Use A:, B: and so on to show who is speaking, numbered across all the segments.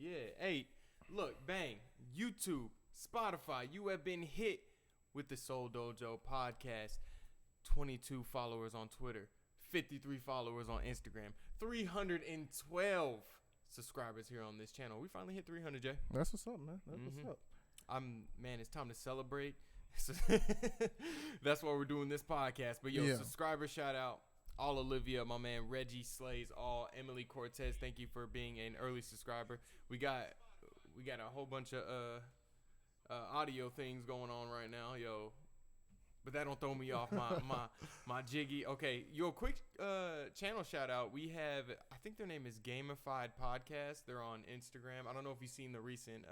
A: Yeah. Hey, look, bang. YouTube, Spotify. You have been hit with the Seoul Dojo Podcast. 22 followers on Twitter. 53 followers on Instagram. 312 subscribers here on this channel. We finally hit 300, Jay.
B: That's what's up, man. That's what's up.
A: Man, it's time to celebrate. That's why we're doing this podcast. But yo, subscriber shout out. All Olivia, my man Reggie Slays, all Emily Cortez. Thank you for being an early subscriber. We got a whole bunch of audio things going on right now, yo. But that don't throw me off my jiggy. Okay, yo, quick channel shout out. We have, I think their name is Gamified Podcast. They're on Instagram. I don't know if you've seen the recent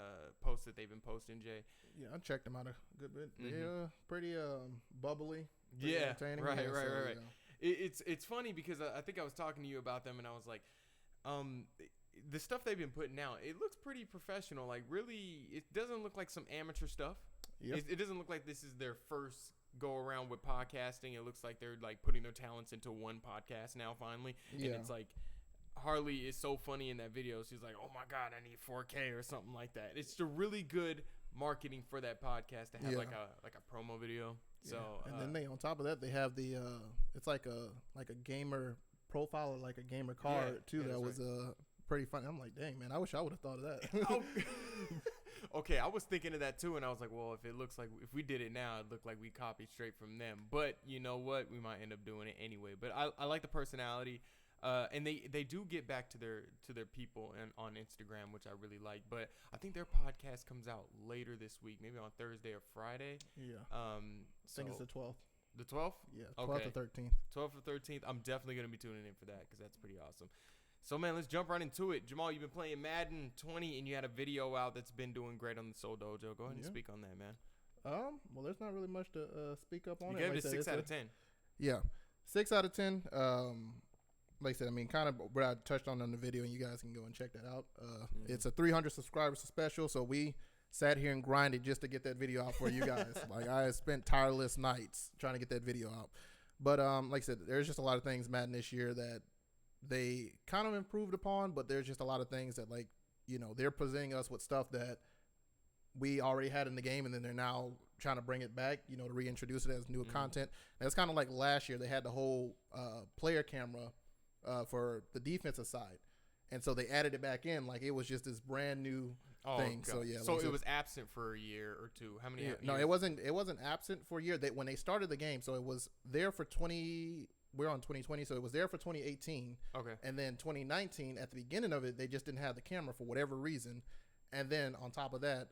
A: posts that they've been posting, Jay.
B: Yeah, I checked them out a good bit. They're pretty bubbly.
A: Pretty
B: entertaining.
A: Right.
B: You know.
A: It's funny because I think I was talking to you about them and I was like, the stuff they've been putting out, it looks pretty professional. Like really, it doesn't look like some amateur stuff.
B: Yep.
A: It doesn't look like this is their first go around with podcasting. It looks like they're like putting their talents into one podcast now finally. And it's like Harley is so funny in that video. She's like, oh my God, I need 4K or something like that. It's a really good marketing for that podcast to have like a promo video. So
B: and then they on top of that they have the it's like a gamer profile or like a gamer card too. That was pretty funny. I'm like, dang man, I wish I would have thought of that.
A: Okay, I was thinking of that too, and I was like, well, if it looks like if we did it now, it looked like we copied straight from them. But you know what, we might end up doing it anyway. But I like the personality. And they do get back to their people on Instagram, which I really like. But I think their podcast comes out later this week, maybe on Thursday or Friday.
B: Yeah. I think it's the 12th.
A: The 12th?
B: Yeah, 12th or 13th.
A: 12th or 13th. I'm definitely going to be tuning in for that because that's pretty awesome. So, man, let's jump right into it. Jamal, you've been playing Madden 20, and you had a video out that's been doing great on the Soul Dojo. Go ahead and speak on that, man.
B: Well, there's not really much to speak up on.
A: You gave it a 6 out of 10.
B: Yeah, 6 out of 10. Like I said, I mean, kind of what I touched on in the video, and you guys can go and check that out. It's a 300 subscribers special, so we sat here and grinded just to get that video out for you guys. Like, I spent tireless nights trying to get that video out. But like I said, there's just a lot of things Madden this year that they kind of improved upon, but there's just a lot of things that, like, you know, they're presenting us with stuff that we already had in the game, and then they're now trying to bring it back, you know, to reintroduce it as new content. And it's kind of like last year, they had the whole player camera for the defensive side, and so they added it back in like it was just this brand new thing. God. So yeah,
A: so it was absent for a year or two. How many years?
B: No, it wasn't absent for a year. When they started the game, so it was there for 20. We're on 2020, so it was there for 2018.
A: Okay.
B: And then 2019, at the beginning of it, they just didn't have the camera for whatever reason. And then on top of that,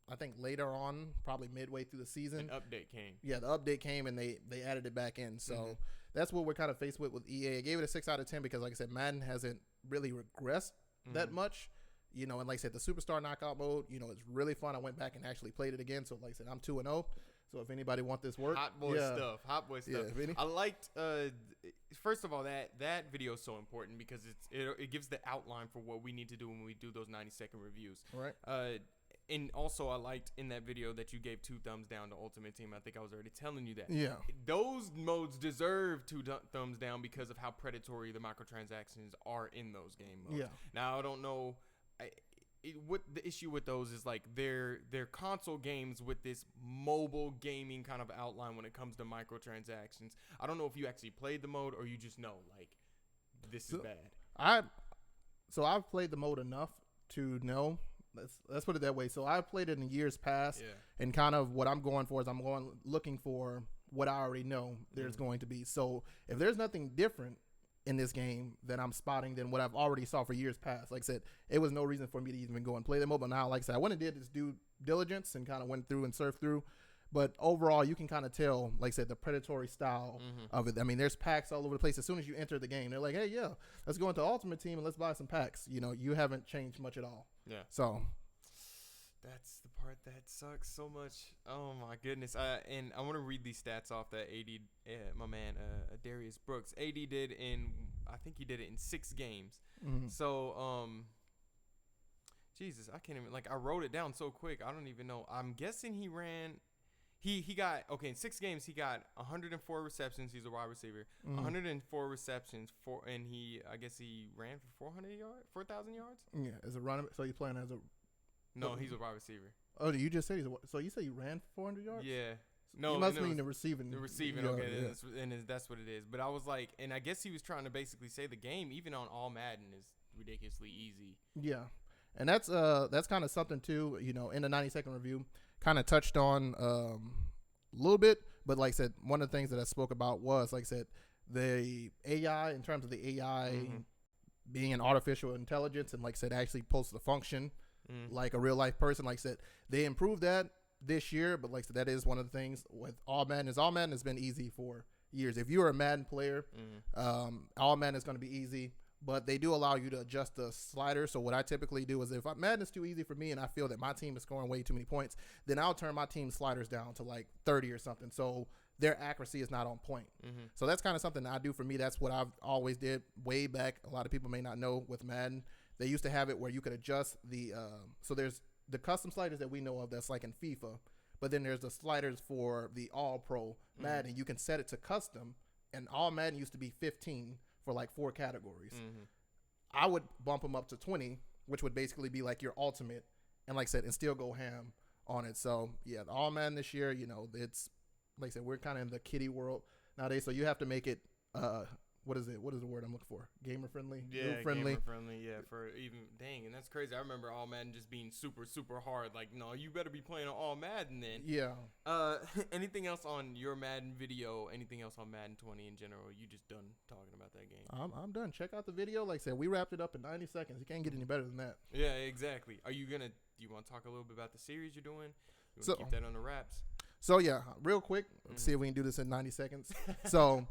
B: I think later on, probably midway through the season,
A: an update came.
B: Yeah, the update came and they added it back in. So that's what we're kind of faced with EA. I gave it a 6 out of 10 because, like I said, Madden hasn't really regressed that much. You know, and like I said, the Superstar Knockout mode, you know, it's really fun. I went back and actually played it again. So like I said, I'm 2-0. So if anybody want this work,
A: hot boy stuff. Yeah, I liked. First of all, that video is so important because it gives the outline for what we need to do when we do those 90-second reviews.
B: Right.
A: And also, I liked in that video that you gave 2 thumbs down to Ultimate Team. I think I was already telling you that.
B: Yeah.
A: Those modes deserve 2 thumbs down because of how predatory the microtransactions are in those game modes.
B: Yeah.
A: Now, I don't know. What the issue with those is like they're console games with this mobile gaming kind of outline when it comes to microtransactions. I don't know if you actually played the mode or you just know like this is bad.
B: I've played the mode enough to know. Let's put it that way. So I've played it in years past, and kind of what I'm going for is I'm looking for what I already know there's going to be. So if there's nothing different in this game that I'm spotting than what I've already saw for years past, like I said, it was no reason for me to even go and play the mode. But now, like I said, I went and did this due diligence and kind of went through and surfed through. But overall, you can kind of tell, like I said, the predatory style of it. I mean, there's packs all over the place. As soon as you enter the game, they're like, hey, yeah, let's go into Ultimate Team and let's buy some packs. You know, you haven't changed much at all.
A: Yeah.
B: So
A: that's the part that sucks so much. Oh, my goodness. And I want to read these stats off that AD, my man, Darius Brooks. AD did I think he did it in 6 games. So, Jesus, I can't even, like, I wrote it down so quick. I don't even know. I'm guessing he He got, okay, in 6 games, he got 104 receptions. He's a wide receiver. 104 receptions, and I guess he ran for 4,000 yards?
B: Yeah, as a running back. So he's playing as a...
A: No, he's a wide receiver.
B: Oh, you just said so you say he ran for 400 yards?
A: Yeah. No,
B: you must mean the receiving.
A: The receiving, okay, and that's what it is. But I was like, and I guess he was trying to basically say the game, even on all Madden, is ridiculously easy.
B: Yeah, and that's kind of something too. You know, in the 90-second review, kind of touched on a little bit, but like I said, one of the things that I spoke about was, like I said, the AI, in terms of the AI being an artificial intelligence, and like I said, actually supposed to function like a real life person. Like I said, they improved that this year, but like I said, that is one of the things with all Madden. All Madden has been easy for years. If you're a Madden player, all Madden is going to be easy, but they do allow you to adjust the slider. So what I typically do is, if Madden is too easy for me and I feel that my team is scoring way too many points, then I'll turn my team sliders down to like 30 or something, so their accuracy is not on point. So that's kind of something that I do for me. That's what I've always did way back. A lot of people may not know with Madden, they used to have it where you could adjust the so there's the custom sliders that we know of that's like in FIFA, but then there's the sliders for the All Pro Madden. You can set it to custom, and All Madden used to be 15 for like 4 categories. I would bump them up to 20, which would basically be like your ultimate, and like I said, and still go ham on it. So yeah, the All Madden this year, you know, it's like I said, we're kind of in the kiddie world nowadays, so you have to make it what is the word I'm looking for? Gamer friendly?
A: Yeah, gamer friendly. Yeah, for even, dang, and that's crazy. I remember All Madden just being super, super hard. Like, no, you better be playing on All Madden then.
B: Yeah.
A: Anything else on your Madden video? Anything else on Madden 20 in general? You just done talking about that game?
B: I'm done. Check out the video. Like I said, we wrapped it up in 90 seconds. You can't get any better than that.
A: Yeah, exactly. Do you want to talk a little bit about the series you're doing? You want to keep that on the wraps? So
B: yeah, real quick, let's see if we can do this in 90 seconds. So,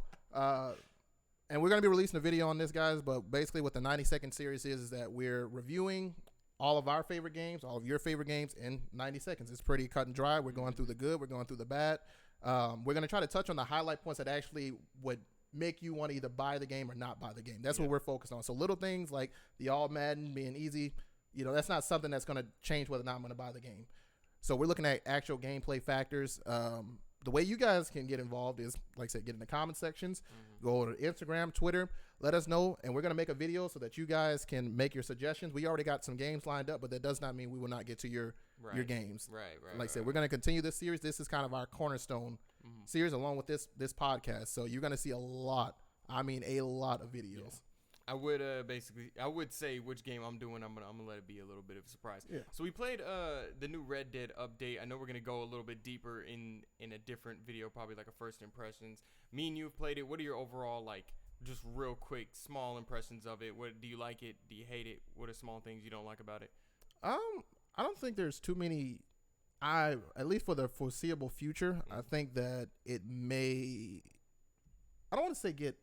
B: and we're going to be releasing a video on this, guys, but basically what the 90-second series is that we're reviewing all of our favorite games, all of your favorite games in 90 seconds. It's pretty cut and dry. We're going through the good. We're going through the bad. We're going to try to touch on the highlight points that actually would make you want to either buy the game or not buy the game. That's what we're focused on. So little things like the All Madden being easy, you know, that's not something that's going to change whether or not I'm going to buy the game. So we're looking at actual gameplay factors. The way you guys can get involved is, like I said, get in the comment sections, go to Instagram, Twitter, let us know, and we're going to make a video so that you guys can make your suggestions. We already got some games lined up, but that does not mean we will not get to your games.
A: Right.
B: Like I said, we're going to continue this series. This is kind of our cornerstone series along with this podcast. So you're going to see a lot of videos. Yeah.
A: I would say which game I'm doing. I'm gonna let it be a little bit of a surprise.
B: Yeah.
A: So we played the new Red Dead update. I know we're gonna go a little bit deeper in a different video, probably like a first impressions. Me and you have played it. What are your overall, like, just real quick small impressions of it? What do you like it? Do you hate it? What are small things you don't like about it?
B: I don't think there's too many. At least for the foreseeable future, I think that it may. I don't want to say get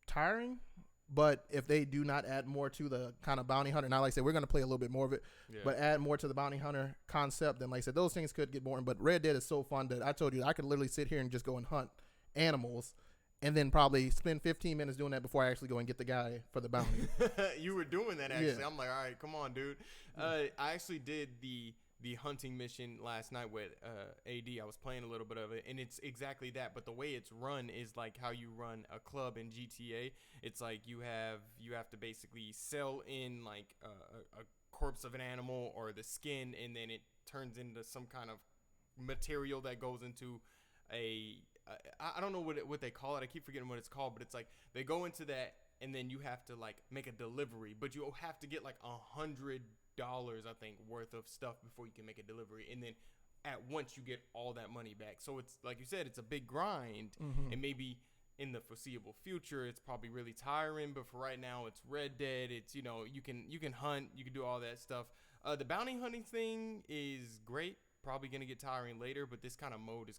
B: tiring, but if they do not add more to the kind of bounty hunter, now like I said, we're going to play a little bit more of it, but add more to the bounty hunter concept, then like I said, those things could get boring. But Red Dead is so fun that I told you I could literally sit here and just go and hunt animals and then probably spend 15 minutes doing that before I actually go and get the guy for the bounty.
A: You were doing that, actually.
B: Yeah.
A: I'm like, all right, come on, dude. I actually did the hunting mission last night with AD. I was playing a little bit of it, and it's exactly that, but the way it's run is like how you run a club in GTA. It's like you have to basically sell in like a corpse of an animal or the skin, and then it turns into some kind of material that goes into I don't know what they call it. I keep forgetting what it's called, but it's like they go into that, and then you have to like make a delivery, but you have to get like $100, I think, worth of stuff before you can make a delivery, and then at once you get all that money back. So it's like you said, it's a big grind, and maybe in the foreseeable future it's probably really tiring, but for right now it's Red Dead. It's, you know, you can hunt, you can do all that stuff. The bounty hunting thing is great, probably gonna get tiring later, but this kind of mode is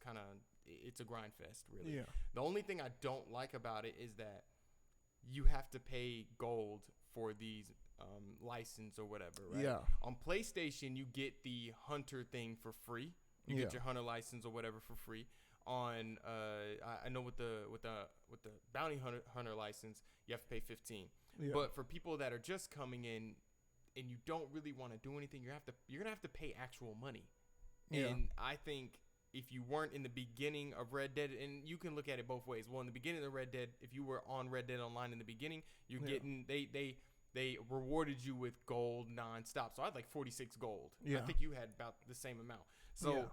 A: it's a grind fest, really.
B: Yeah.
A: The only thing I don't like about it is that you have to pay gold for these license or whatever, right?
B: Yeah.
A: On PlayStation, you get the hunter thing for free. You get your hunter license or whatever for free. On I know with the bounty hunter license, you have to pay $15.
B: Yeah.
A: But for people that are just coming in and you don't really want to do anything, you're gonna have to pay actual money.
B: Yeah.
A: And I think if you weren't in the beginning of Red Dead, and you can look at it both ways. Well, in the beginning of Red Dead, if you were on Red Dead Online in the beginning, you're getting they rewarded you with gold nonstop. So I had like 46 gold. I think you had about the same amount. So,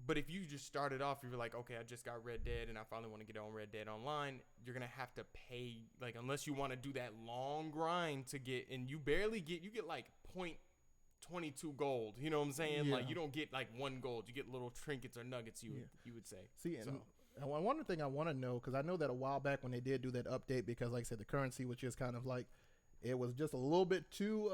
A: but if you just started off, you're like, okay, I just got Red Dead and I finally want to get on Red Dead Online. You're gonna have to pay, like, unless you want to do that long grind to get, and you get like 0.22 gold. You know what I'm saying? Like, you don't get like 1 gold. You get little trinkets or nuggets. You would say.
B: See, and one thing I want to know, because I know that a while back when they did do that update, because like I said, the currency was just kind of like, it was just a little bit too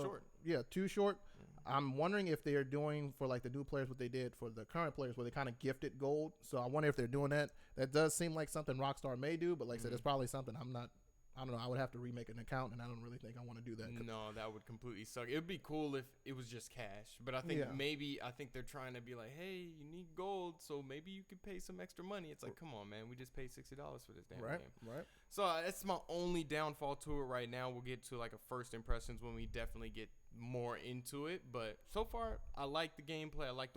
B: short. Yeah, too short. I'm wondering if they're doing for like the new players what they did for the current players, where they kind of gifted gold. So I wonder if they're doing that. That does seem like something Rockstar may do, but like I said, it's probably something I don't know. I would have to remake an account, and I don't really think I want to do that.
A: No, that would completely suck. It would be cool if it was just cash, but I think I think they're trying to be like, hey, you need gold, so maybe you could pay some extra money. It's like, come on, man, we just paid $60 for this damn game.
B: Right.
A: So that's my only downfall to it right now. We'll get to like a first impressions when we definitely get more into it. But so far, I like the gameplay. I like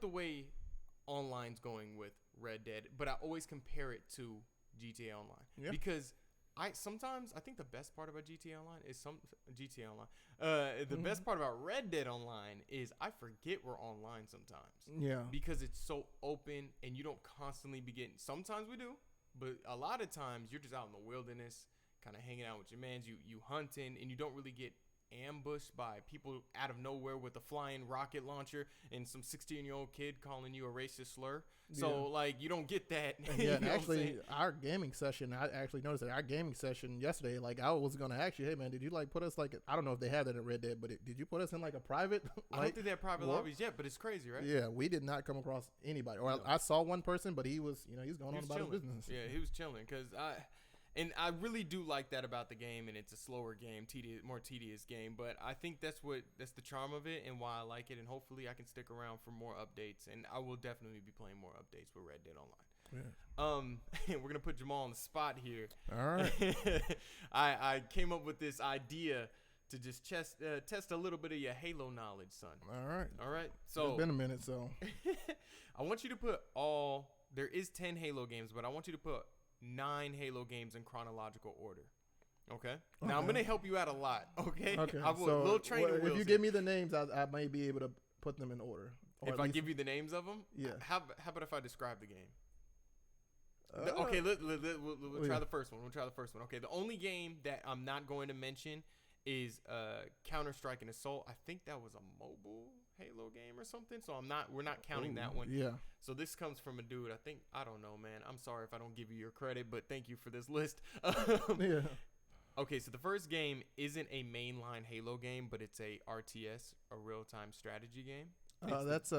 A: the way online's going with Red Dead, but I always compare it to GTA Online because I think the best part about GTA Online is the best part about Red Dead Online is I forget we're online sometimes. Because it's so open and you don't constantly be getting. Sometimes we do, but a lot of times you're just out in the wilderness, kind of hanging out with your mans. You hunting and you don't really get ambushed by people out of nowhere with a flying rocket launcher and some 16-year-old kid calling you a racist slur. So like you don't get that.
B: And actually our gaming session, I actually noticed that our gaming session yesterday, like I was gonna ask you, hey man, did you like put us like, I don't know if they have that in Red Dead, but did you put us in like a private
A: I don't think they have private lobbies yet, but it's crazy, right?
B: Yeah, we did not come across anybody. Or I saw one person, but he was he's going on about his business.
A: Yeah, he was chilling because I really do like that about the game, and it's a slower game, more tedious game. But I think that's the charm of it, and why I like it. And hopefully, I can stick around for more updates. And I will definitely be playing more updates with Red Dead Online. Yeah. We're gonna put Jamal on the spot here.
B: All right.
A: I came up with this idea to just test a little bit of your Halo knowledge, son. All right. So
B: it's been a minute, so
A: I want you to put there is 10 Halo games, but I want you to put 9 Halo games in chronological order. Okay. Now I'm going to help you out a lot. Okay. I will,
B: so
A: little training wheels
B: if you give me the names, I may be able to put them in order.
A: If I give you the names of them, How about if I describe the game? Okay. We'll try the first one. Okay. The only game that I'm not going to mention is Counter-Strike and Assault. I think that was a mobile Halo game or something, so we're not counting that one.
B: Yeah.
A: So this comes from a dude. I don't know, man. I'm sorry if I don't give you your credit, but thank you for this list.
B: Yeah.
A: Okay, so the first game isn't a mainline Halo game, but it's a RTS, a real-time strategy game.
B: That's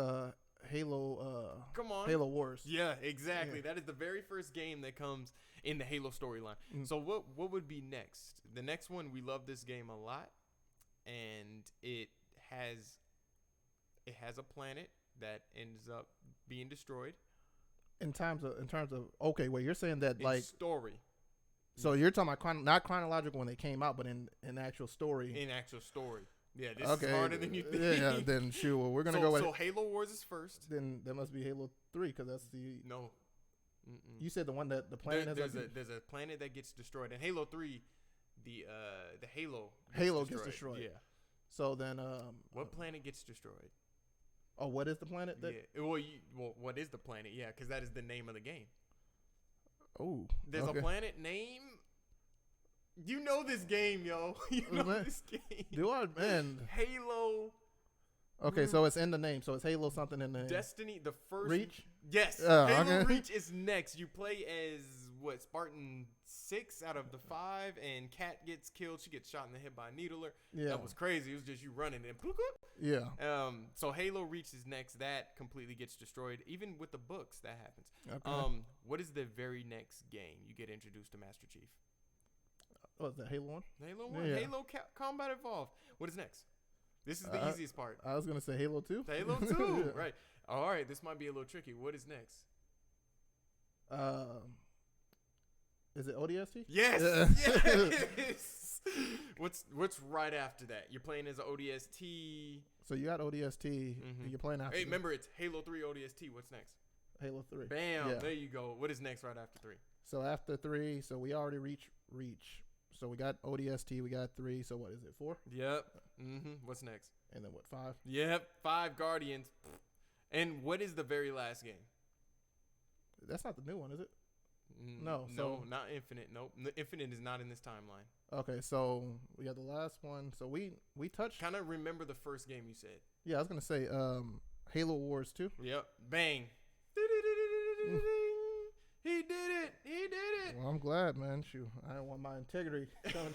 B: Halo.
A: Come on.
B: Halo Wars.
A: Yeah, exactly. Yeah. That is the very first game that comes in the Halo storyline. So what would be next? The next one, we love this game a lot, and it has a planet that ends up being destroyed. In terms of
B: okay, wait, you're saying that like
A: story.
B: So you're talking about not chronological when they came out, but in actual story.
A: In actual story. Yeah, this is harder than you think.
B: Yeah, then sure. Well, we're gonna go with.
A: So Halo Wars is first.
B: Then there must be Halo 3 because that's the.
A: No.
B: You said the one that the planet
A: there's a planet that gets destroyed. In Halo 3, the Halo
B: gets destroyed.
A: Yeah.
B: So then
A: what planet gets destroyed?
B: Oh, what is the planet?
A: What is the planet? Yeah, because that is the name of the game.
B: Oh,
A: there's a planet name. You know this game, yo. You know this game.
B: Do I, man?
A: Halo.
B: Okay, so it's in the name. So it's Halo something in the name.
A: Destiny, the first.
B: Reach?
A: Yes. Halo Reach is next. You play as, Spartan 6 out of the 5, and Kat gets killed. She gets shot in the head by a needler. Yeah. That was crazy. It was just you running and
B: yeah.
A: So Halo Reach is next. That completely gets destroyed. Even with the books, that happens.
B: Okay.
A: What is the very next game? You get introduced to Master Chief.
B: Oh, is that Halo 1?
A: Halo 1. Yeah. Halo Combat Evolved. What is next? This is the easiest part.
B: I was going to say Halo 2.
A: Halo 2, yeah. Right. All right, this might be a little tricky. What is next?
B: Is it ODST?
A: Yes. Yes. What's right after that? You're playing as an ODST.
B: So you got ODST. And you're playing after.
A: Hey, remember it's Halo 3 ODST. What's next?
B: Halo 3.
A: Bam. Yeah. There you go. What is next right after 3?
B: So after 3, so we already reach. So we got ODST. We got 3. So what is it? 4?
A: Yep. What's next?
B: And then what? 5?
A: Yep. 5 Guardians. And what is the very last game?
B: That's not the new one, is it?
A: No, not Infinite. Nope. Infinite is not in this timeline.
B: Okay, so we got the last one. So we touched.
A: Kind of remember the first game you said.
B: Yeah, I was gonna say Halo Wars 2.
A: Yep. Bang. He did it.
B: Well, I'm glad, man. Shoot, I don't want my integrity coming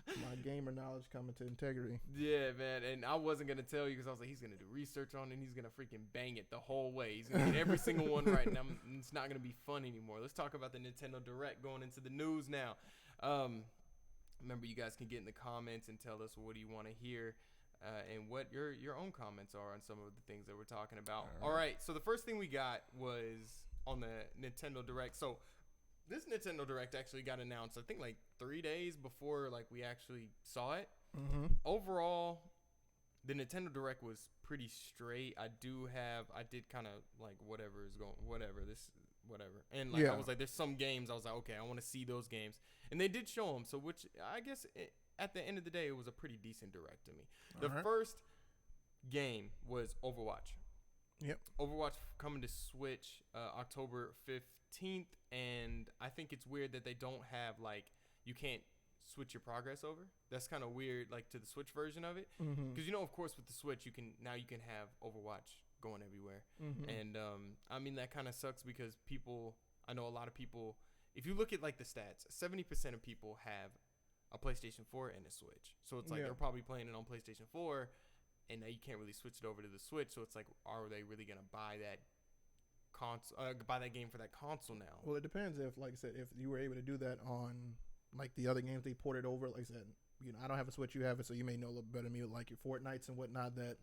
B: my gamer knowledge coming to integrity.
A: Yeah, man. And I wasn't going to tell you because I was like, he's going to do research on it and he's going to freaking bang it the whole way. He's going to get every single one right. And it's not going to be fun anymore. Let's talk about the Nintendo Direct going into the news now. Remember, you guys can get in the comments and tell us what do you want to hear and what your own comments are on some of the things that we're talking about. All right. So the first thing we got was on the Nintendo Direct. So this Nintendo Direct actually got announced, I think, like 3 days before like we actually saw it. Overall, the Nintendo Direct was pretty straight. I did kind of like whatever. And like I was like, there's some games I was like, okay, I want to see those games. And they did show them. So which I guess at the end of the day, it was a pretty decent Direct to me. The first game was Overwatch.
B: Yep.
A: Overwatch coming to Switch October 15th, and I think it's weird that they don't have like you can't switch your progress over. That's kind of weird, like to the Switch version of it, because of course with the Switch you can have Overwatch going everywhere, and I mean that kind of sucks because I know a lot of people. If you look at like the stats, 70% of people have a PlayStation 4 and a Switch, so it's like they're probably playing it on PlayStation 4. And now you can't really switch it over to the Switch, so it's like, are they really gonna buy that buy that game for that console now?
B: Well, it depends. If, like I said, if you were able to do that on like the other games they ported over, like I said, I don't have a Switch, you have it, so you may know a little better than me, like your Fortnites and whatnot that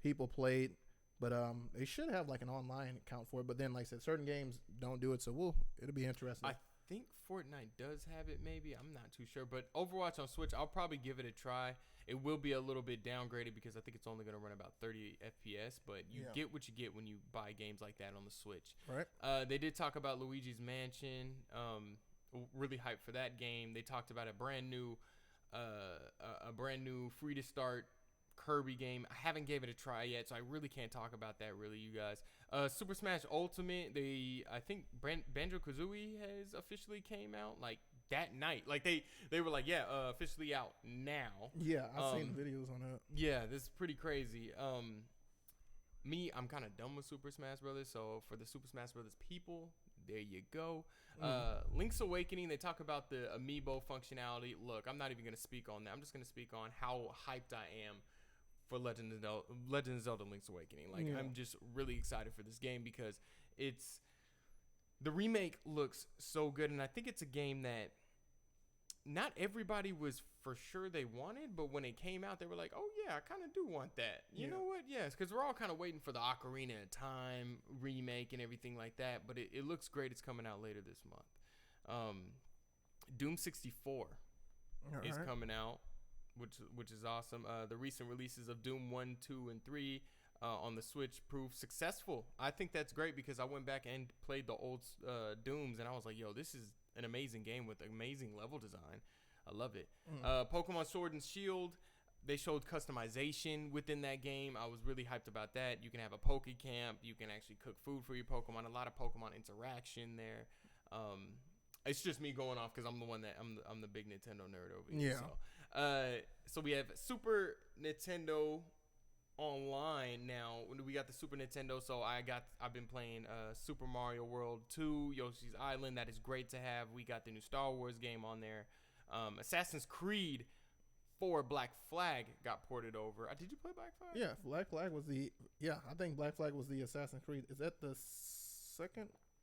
B: people played. But they should have like an online account for it. But then, like I said, certain games don't do it, so it'll be interesting.
A: I think Fortnite does have it, maybe. I'm not too sure. But Overwatch on Switch, I'll probably give it a try. It will be a little bit downgraded because I think it's only going to run about 30 FPS. But you get what you get when you buy games like that on the Switch.
B: Right.
A: They did talk about Luigi's Mansion. Really hyped for that game. They talked about a brand new free to start Kirby game. I haven't gave it a try yet, so I really can't talk about that really, you guys. Super Smash Ultimate, I think Banjo-Kazooie has officially came out like that night. Like they were like, officially out now.
B: Yeah, I've seen videos on that.
A: Yeah, this is pretty crazy. I'm kind of done with Super Smash Brothers, so for the Super Smash Brothers people, there you go. Link's Awakening, they talk about the amiibo functionality. Look, I'm not even going to speak on that. I'm just going to speak on how hyped I am for Legend of Zelda Link's Awakening. Like, I'm just really excited for this game because the remake looks so good, and I think it's a game that not everybody was for sure they wanted, but when it came out, they were like, oh yeah, I kind of do want that. You know what? Yes, because we're all kind of waiting for the Ocarina of Time remake and everything like that, but it looks great. It's coming out later this month. Doom 64 is coming out, which is awesome. The recent releases of Doom 1, 2, and 3 on the Switch proved successful. I think that's great because I went back and played the old Dooms, and I was like, yo, this is an amazing game with amazing level design. I love it. Pokemon Sword and Shield, they showed customization within that game. I was really hyped about that. You can have a Poke Camp. You can actually cook food for your Pokemon. A lot of Pokemon interaction there. It's just me going off because I'm the one that I'm the big Nintendo nerd over here. Yeah. So we have Super Nintendo Online now. We got the Super Nintendo, so I've been playing Super Mario World 2, Yoshi's Island. That is great to have. We got the new Star Wars game on there. Assassin's Creed 4 Black Flag got ported over. Did you play Black Flag?
B: Yeah, Black Flag was I think Black Flag was the Assassin's Creed. Is that the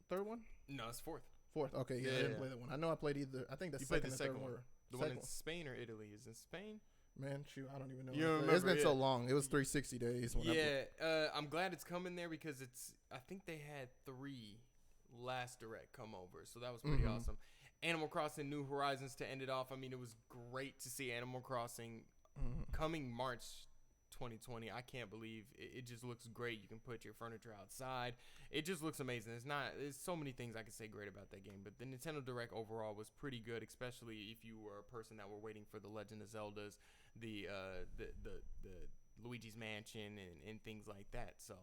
B: third one?
A: No, it's fourth.
B: Fourth, okay, yeah, I didn't play that one. I know I played either. I think the second and third one.
A: The one in Spain or Italy? Is it Spain?
B: Man, shoot, I don't even know. It's been so long. It was 360 days.
A: I'm glad it's coming there because I think they had 3 last Direct come over, so that was pretty awesome. Animal Crossing New Horizons to end it off. I mean, it was great to see Animal Crossing coming March 2020. I can't believe it just looks great. You can put your furniture outside. It just looks amazing. There's so many things I could say great about that game, but the Nintendo Direct overall was pretty good, especially if you were a person that were waiting for the Legend of Zeldas, the Luigi's Mansion and things like that. So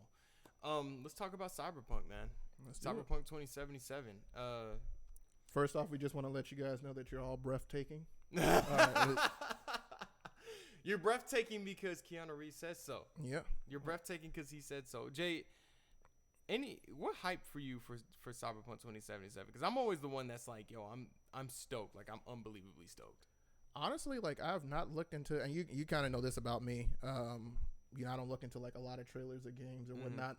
A: let's talk about Cyberpunk, man. Cyberpunk 2077.
B: First off, we just want to let you guys know that you're all breathtaking.
A: You're breathtaking because Keanu Reeves says so.
B: Yeah.
A: You're breathtaking because he said so. Jay, what hype for you for Cyberpunk 2077? Because I'm always the one that's like, yo, I'm stoked. Like, I'm unbelievably stoked.
B: Honestly, like, I've not looked into, and you kind of know this about me. I don't look into like a lot of trailers of games or whatnot.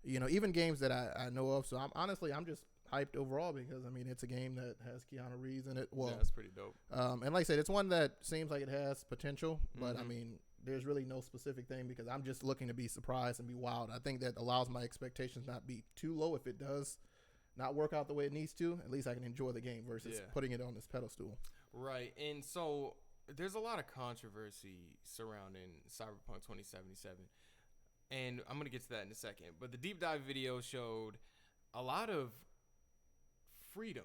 B: Even games that I know of. So I'm just hyped overall because I mean it's a game that has Keanu Reeves in it. Well,
A: yeah, that's pretty dope.
B: And like I said, it's one that seems like it has potential, but I mean there's really no specific thing because I'm just looking to be surprised and be wild. I think that allows my expectations not be too low. If it does not work out the way it needs to, at least I can enjoy the game versus putting it on this pedestal.
A: Right, and so there's a lot of controversy surrounding Cyberpunk 2077. And I'm going to get to that in a second. But the deep dive video showed a lot of freedom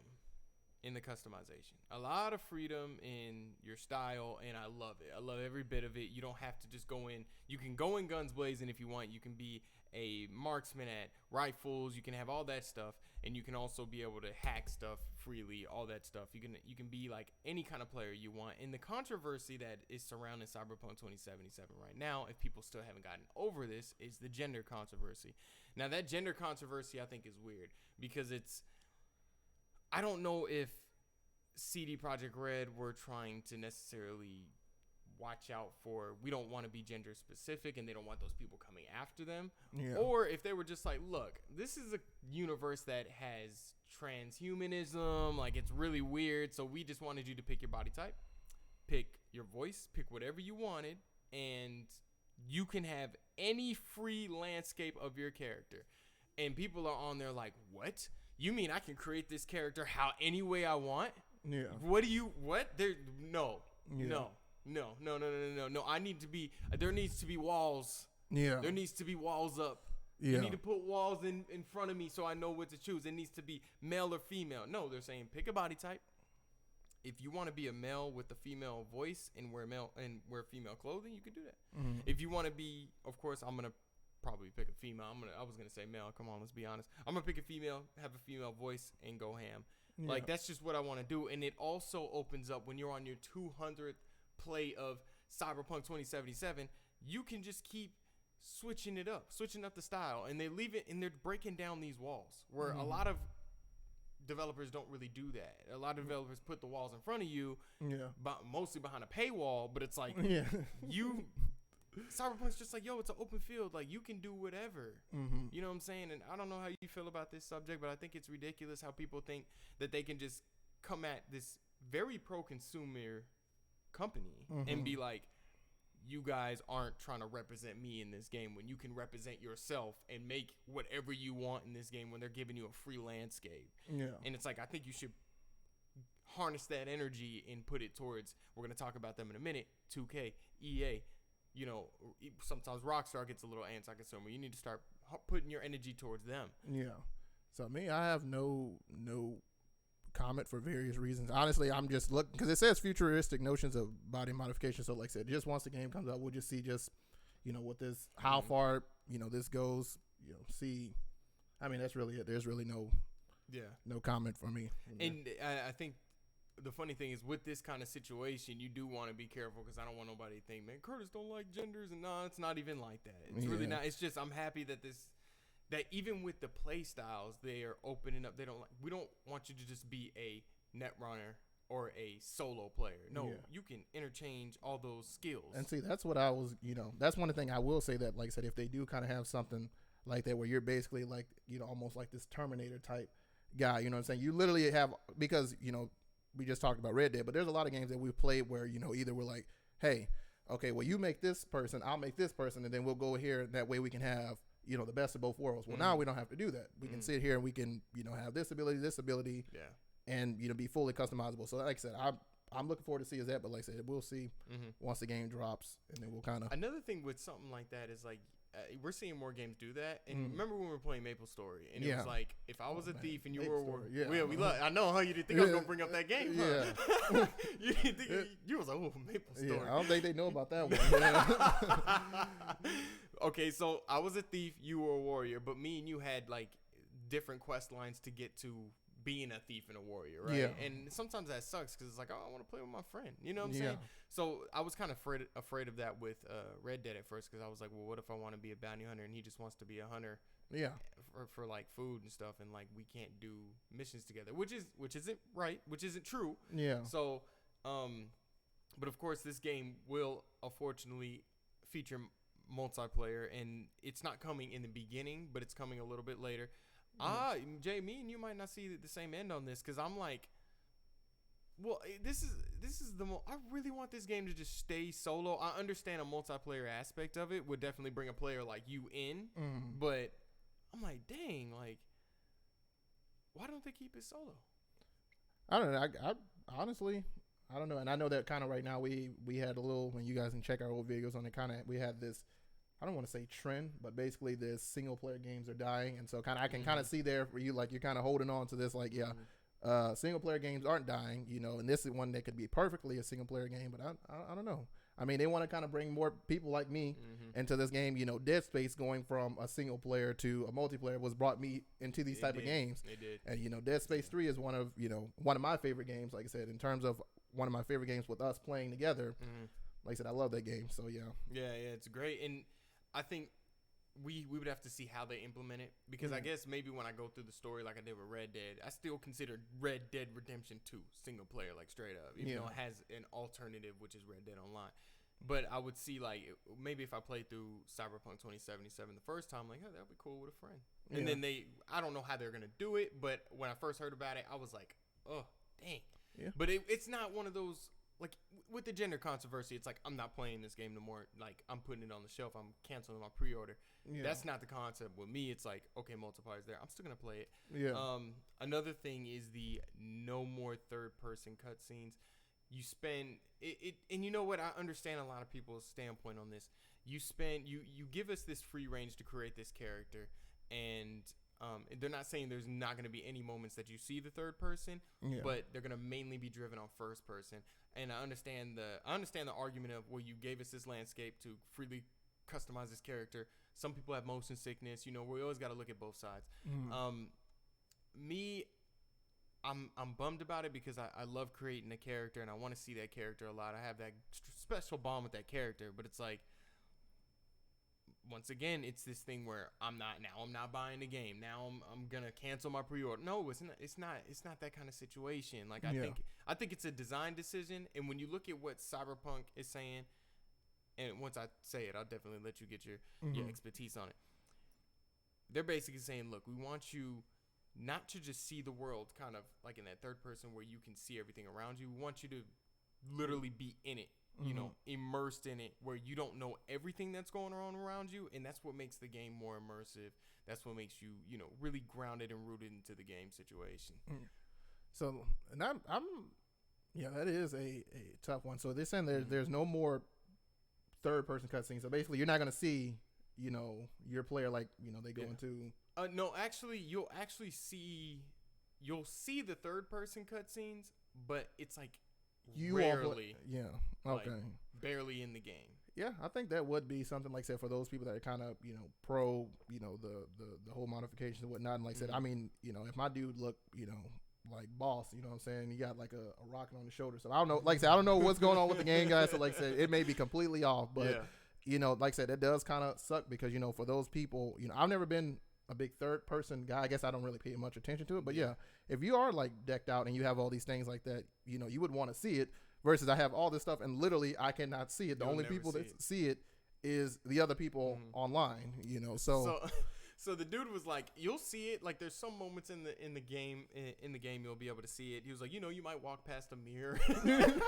A: in the customization. A lot of freedom in your style, and I love it. I love every bit of it. You don't have to just go in. You can go in guns blazing if you want. You can be a marksman at rifles. You can have all that stuff, and you can also be able to hack stuff freely, all that stuff. You can be like any kind of player you want. And the controversy that is surrounding Cyberpunk 2077 right now, if people still haven't gotten over this, is the gender controversy. Now, that gender controversy I think is weird because I don't know if CD Projekt Red were trying to necessarily watch out for, we don't want to be gender specific and they don't want those people coming after them. Yeah. Or if they were just like, look, this is a universe that has transhumanism, like it's really weird, so we just wanted you to pick your body type, pick your voice, pick whatever you wanted, and you can have any free landscape of your character. And people are on there like, what? You mean I can create this character any way I want?
B: Yeah.
A: What? No.
B: Yeah.
A: No. There needs to be walls.
B: Yeah.
A: There needs to be walls up.
B: Yeah.
A: You need to put walls in front of me so I know what to choose. It needs to be male or female. No, they're saying pick a body type. If you want to be a male with a female voice and wear female clothing, you can do that. Mm-hmm. If you want to be, of course, I'm gonna probably pick a female. I was gonna say male. Come on, let's be honest. I'm gonna pick a female, have a female voice, and go ham. Yeah. Like that's just what I want to do. And it also opens up when you're on your 200th play of Cyberpunk 2077. You can just keep switching up the style, and they leave it, and they're breaking down these walls where a lot of developers don't really do that. A lot of developers put the walls in front of you, but mostly behind a paywall. But it's like Cyberpunk's just like, yo, it's an open field. Like you can do whatever. Mm-hmm. You know what I'm saying? And I don't know how you feel about this subject, but I think it's ridiculous how people think that they can just come at this very pro-consumer company and be like, you guys aren't trying to represent me in this game when you can represent yourself and make whatever you want in this game when they're giving you a free landscape. Yeah. And it's like, I think you should harness that energy and put it towards, we're going to talk about them in a minute, 2K, EA. You know, sometimes Rockstar gets a little anti-consumer. You need to start putting your energy towards them. Yeah.
B: So me, I have no comment for various reasons. Honestly, I'm just looking because it says futuristic notions of body modification. So like I said, just once the game comes out, we'll just see what this, how far, this goes, see. I mean, that's really it. There's really no comment for me.
A: And I think the funny thing is with this kind of situation, you do want to be careful because I don't want nobody to think, man, Curtis don't like genders. And no, it's not even like that. It's really not. It's just, I'm happy that that even with the play styles, they are opening up. We don't want you to just be a net runner or a solo player. No, you can interchange all those skills.
B: And see, that's what I was, that's one thing I will say that, like I said, if they do kind of have something like that where you're basically like, almost like this Terminator type guy, you know what I'm saying? You literally have, because, we just talked about Red Dead, but there's a lot of games that we've played where, either we're like, hey, okay, well, you make this person, I'll make this person, and then we'll go here. That way we can have, the best of both worlds. Well, now we don't have to do that. We can sit here and we can, have this ability, and be fully customizable. So like I said, I'm looking forward to see that, but like I said, we'll see once the game drops, and then we'll kind of.
A: Another thing with something like that is like we're seeing more games do that. And remember when we were playing Maple Story, and it was like if I was a thief and you were a warrior, we love. I know, huh? You didn't think I was gonna bring up that game, huh? Yeah. You didn't think you was like, oh, Maple Story.
B: Yeah, I don't think they know about that one.
A: Okay, so I was a thief, you were a warrior, but me and you had like different quest lines to get to being a thief and a warrior, right? Yeah. And sometimes that sucks because it's like, oh, I want to play with my friend. You know what I'm saying? So I was kind of afraid of that with Red Dead at first because I was like, well, what if I want to be a bounty hunter and he just wants to be a hunter?
B: Yeah.
A: For like food and stuff, and like we can't do missions together, which isn't right, which isn't true.
B: Yeah.
A: So, but of course, this game will unfortunately feature multiplayer, and it's not coming in the beginning, but it's coming a little bit later. Jay, me and you might not see the same end on this because I'm like, well, this is I really want this game to just stay solo. I understand a multiplayer aspect of it would definitely bring a player like you in, but I'm like, dang, like, why don't they keep it solo?
B: I don't know. I honestly, I don't know. And I know that kind of right now we had a little, when you guys can check our old videos on it, kind of we had this, I don't want to say trend, but basically this single player games are dying. And so I can kind of see there for you, like you're kind of holding on to this, like, single player games aren't dying, and this is one that could be perfectly a single player game, but I don't know. I mean, they want to kind of bring more people like me into this game. Dead Space going from a single player to a multiplayer brought me into these type of games.
A: They did.
B: And, Dead Space 3 is one of my favorite games, like I said, in terms of one of my favorite games with us playing together. Like I said, I love that game. So, yeah.
A: Yeah, it's great. And I think we would have to see how they implement it, because I guess maybe when I go through the story like I did with Red Dead, I still consider Red Dead Redemption 2 single player, like straight up, even though it has an alternative, which is Red Dead Online. But I would see, like, maybe if I played through Cyberpunk 2077 the first time, like, oh, that would be cool with a friend. And then I don't know how they're going to do it, but when I first heard about it, I was like, oh, dang. Yeah. But it's not one of those, like, with the gender controversy, it's like, I'm not playing this game no more. Like, I'm putting it on the shelf. I'm canceling my pre-order. Yeah. That's not the concept. With me, it's like, okay, multiplayer's there. I'm still going to play it. Yeah. Another thing is the no more third-person cutscenes. You spend it, and you know what? I understand a lot of people's standpoint on this. You give us this free range to create this character, and they're not saying there's not going to be any moments that you see the third person, but they're going to mainly be driven on first person. And I understand the argument of, well, you gave us this landscape to freely customize this character. Some people have motion sickness. We always got to look at both sides. I'm bummed about it because I love creating a character and I want to see that character a lot. I have that special bond with that character, but it's like, once again, it's this thing where I'm not buying the game. Now I'm gonna cancel my pre-order. No, it's not that kind of situation. Like I think it's a design decision. And when you look at what Cyberpunk is saying, and once I say it, I'll definitely let you get your expertise on it. They're basically saying, look, we want you not to just see the world kind of like in that third person where you can see everything around you. We want you to literally be in it, immersed in it, where you don't know everything that's going on around you. And that's what makes the game more immersive. That's what makes you, really grounded and rooted into the game situation.
B: So, and I'm that is a tough one. So they're saying there's no more third person cutscenes. So basically you're not going to see, your player, like, they go into...
A: No, actually, you'll see the third person cutscenes, but it's like rarely.
B: Okay.
A: Like, barely in the game.
B: Yeah, I think that would be something, like I said, for those people that are kind of, pro, the whole modifications and whatnot. And like I said, I mean, if my dude looked, like boss, you know what I'm saying? He got like a rocket on the shoulder. So I don't know, like I said, I don't know what's going on with the game, guys. So like I said, it may be completely off, but like I said, that does kind of suck because, for those people, I've never been a big third person guy. I guess I don't really pay much attention to it, but if you are like decked out and you have all these things like that, you would want to see it, versus I have all this stuff and literally I cannot see it. The only people that see it is the other people online,
A: So the dude was like, you'll see it. Like, there's some moments in the game you'll be able to see it. He was like, you might walk past a mirror. And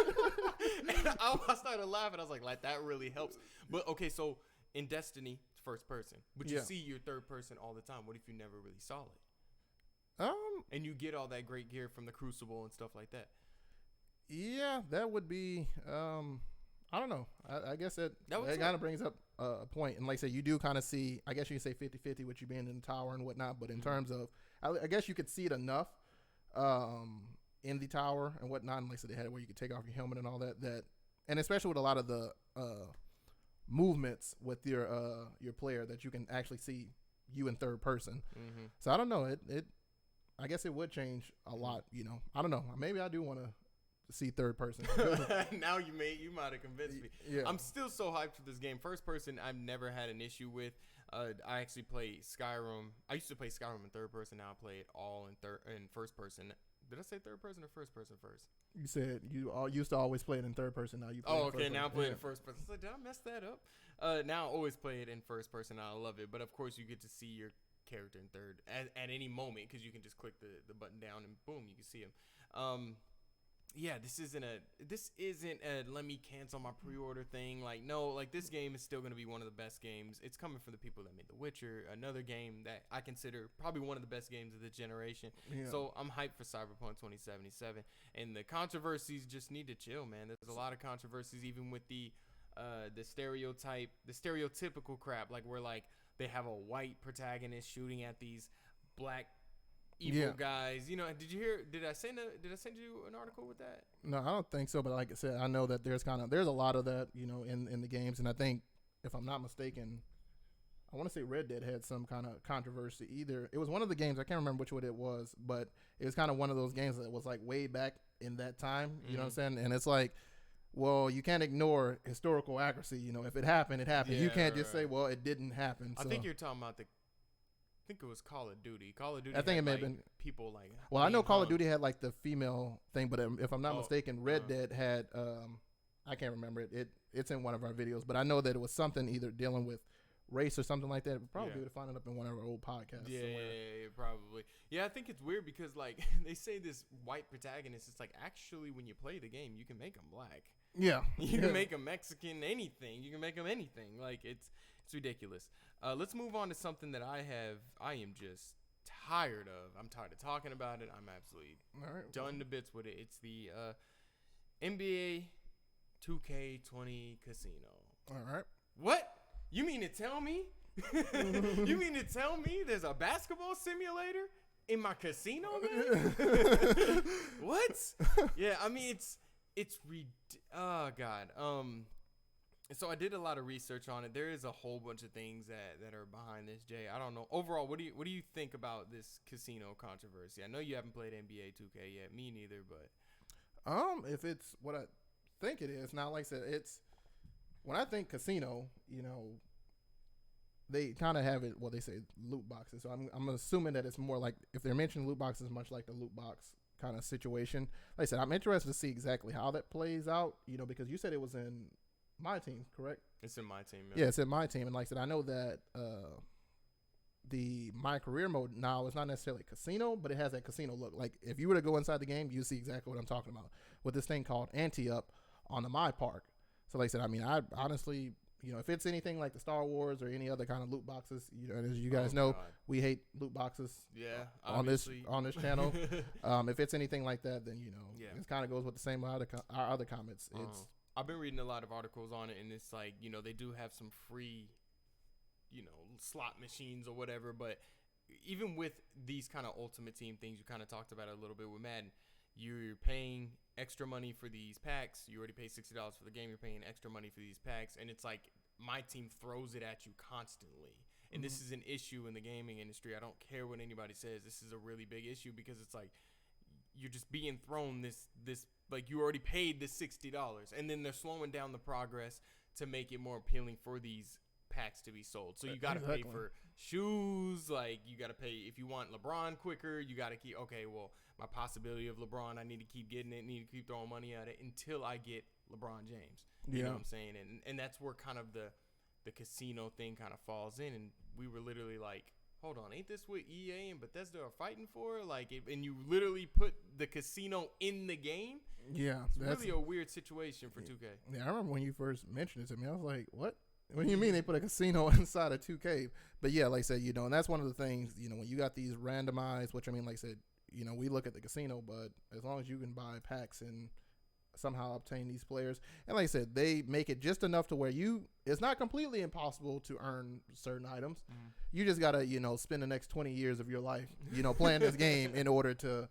A: I started laughing. I was like that really helps. But okay, so in Destiny, it's first person, but you see your third person all the time. What if you never really saw it? And you get all that great gear from the Crucible and stuff like that.
B: Yeah, that would be. I don't know. I guess that kind of brings up a point. And like I said, you do kind of see. I guess you can say 50-50 with you being in the tower and whatnot. But in terms of, I guess you could see it enough in the tower and whatnot. And like I said, they had it where you could take off your helmet and all that. And especially with a lot of the movements with your player, that you can actually see you in third person. Mm-hmm. So I don't know. It I guess it would change a lot. I don't know. Maybe I do want to see third person.
A: Now you might have convinced me. Yeah. I'm still so hyped for this game. First person, I've never had an issue with. I actually play Skyrim. I used to play Skyrim in third person. Now I play it all in first person. Did I say third person or first person first?
B: You said you used to always play it in third person. Now you play
A: it in first person. Now I'm playing in first person. So did I mess that up? Now I always play it in first person. I love it. But of course, you get to see your character in third at any moment, because you can just click the button down and boom, you can see him. Yeah, this isn't a let me cancel my pre-order thing. Like, no, like, this game is still going to be one of the best games. It's coming from the people that made The Witcher, another game that I consider probably one of the best games of the generation. Yeah. So I'm hyped for Cyberpunk 2077. And the controversies just need to chill, man. There's a lot of controversies, even with the stereotypical crap, like where like they have a white protagonist shooting at these black evil guys. Did you hear? Did I send you an article with that?
B: No, I don't think so. But like I said, I know that there's a lot of that, in the games, and I think, if I'm not mistaken, I want to say Red Dead had some kind of controversy. Either it was one of the games, I can't remember which one it was, but it was kind of one of those games that was like way back in that time. You know what I'm saying? And it's like, well, you can't ignore historical accuracy. If it happened, it happened. You can't just say, well, it didn't happen.
A: I think you're talking about I think it was Call of Duty.
B: I think it may have been
A: people like.
B: Well, I know Call of Duty had like the female thing, but if I'm not mistaken, Red Dead had. I can't remember it. It's in one of our videos, but I know that it was something either dealing with race or something like that. We'll probably be able to find it up in one of our old podcasts.
A: Yeah, probably. Yeah, I think it's weird because like they say this white protagonist. It's like, actually, when you play the game, you can make him black.
B: Yeah,
A: you can make him Mexican, anything. You can make him anything. Like it's ridiculous. Let's move on to something that I am just tired of. I'm tired of talking about it. I'm absolutely done to bits with it. It's the NBA 2K20 Casino.
B: All right.
A: What? You mean to tell me? You mean to tell me there's a basketball simulator in my casino game? What? Yeah, I mean it's oh god. So I did a lot of research on it. There is a whole bunch of things that are behind this, Jay. I don't know. Overall, what do you think about this casino controversy? I know you haven't played NBA 2K yet. Me neither, but
B: if it's what I think it is. Now, like I said, it's when I think casino, they kind of have it. Well, they say loot boxes. So I'm assuming that it's more like, if they're mentioning loot boxes, much like the loot box kind of situation. Like I said, I'm interested to see exactly how that plays out. Because you said it was in my team, correct?
A: It's in my team.
B: Yeah, it's in my team. And like I said, I know that the My Career mode now is not necessarily casino, but it has that casino look. Like, if you were to go inside the game, you see exactly what I'm talking about with this thing called Ante-Up on the My Park. So like I said, I mean, I honestly, if it's anything like the Star Wars or any other kind of loot boxes, as you guys know, we hate loot boxes.
A: Yeah,
B: on this channel. If it's anything like that, then it kind of goes with the same our other comments.
A: I've been reading a lot of articles on it, and it's like, they do have some free, slot machines or whatever. But even with these kind of Ultimate Team things, you kind of talked about it a little bit with Madden. You're paying extra money for these packs. You already paid $60 for the game. You're paying extra money for these packs. And it's like, my team throws it at you constantly. And this is an issue in the gaming industry. I don't care what anybody says. This is a really big issue because it's like, you're just being thrown this like, you already paid this $60, and then they're slowing down the progress to make it more appealing for these packs to be sold. So you got to pay for shoes, like you got to pay if you want LeBron quicker. You got to keep my possibility of LeBron, I need to keep getting it, need to keep throwing money at it until I get LeBron James. You know what I'm saying? And that's where kind of the casino thing kind of falls in. And we were literally like, hold on, ain't this what EA and Bethesda are fighting for? Like, and you literally put the casino in the game?
B: Yeah.
A: It's really a weird situation for 2K.
B: Yeah, I remember when you first mentioned it to me, I was like, what? What do you mean they put a casino inside of 2K? But yeah, like I said, you know, and that's one of the things, you know, when you got these randomized, which I mean, like I said, you know, we look at the casino, but as long as you can buy packs and somehow obtain these players, and like I said, they make it just enough to where it's not completely impossible to earn certain items. You just gotta, you know, spend the next 20 years of your life, you know, playing this game in order to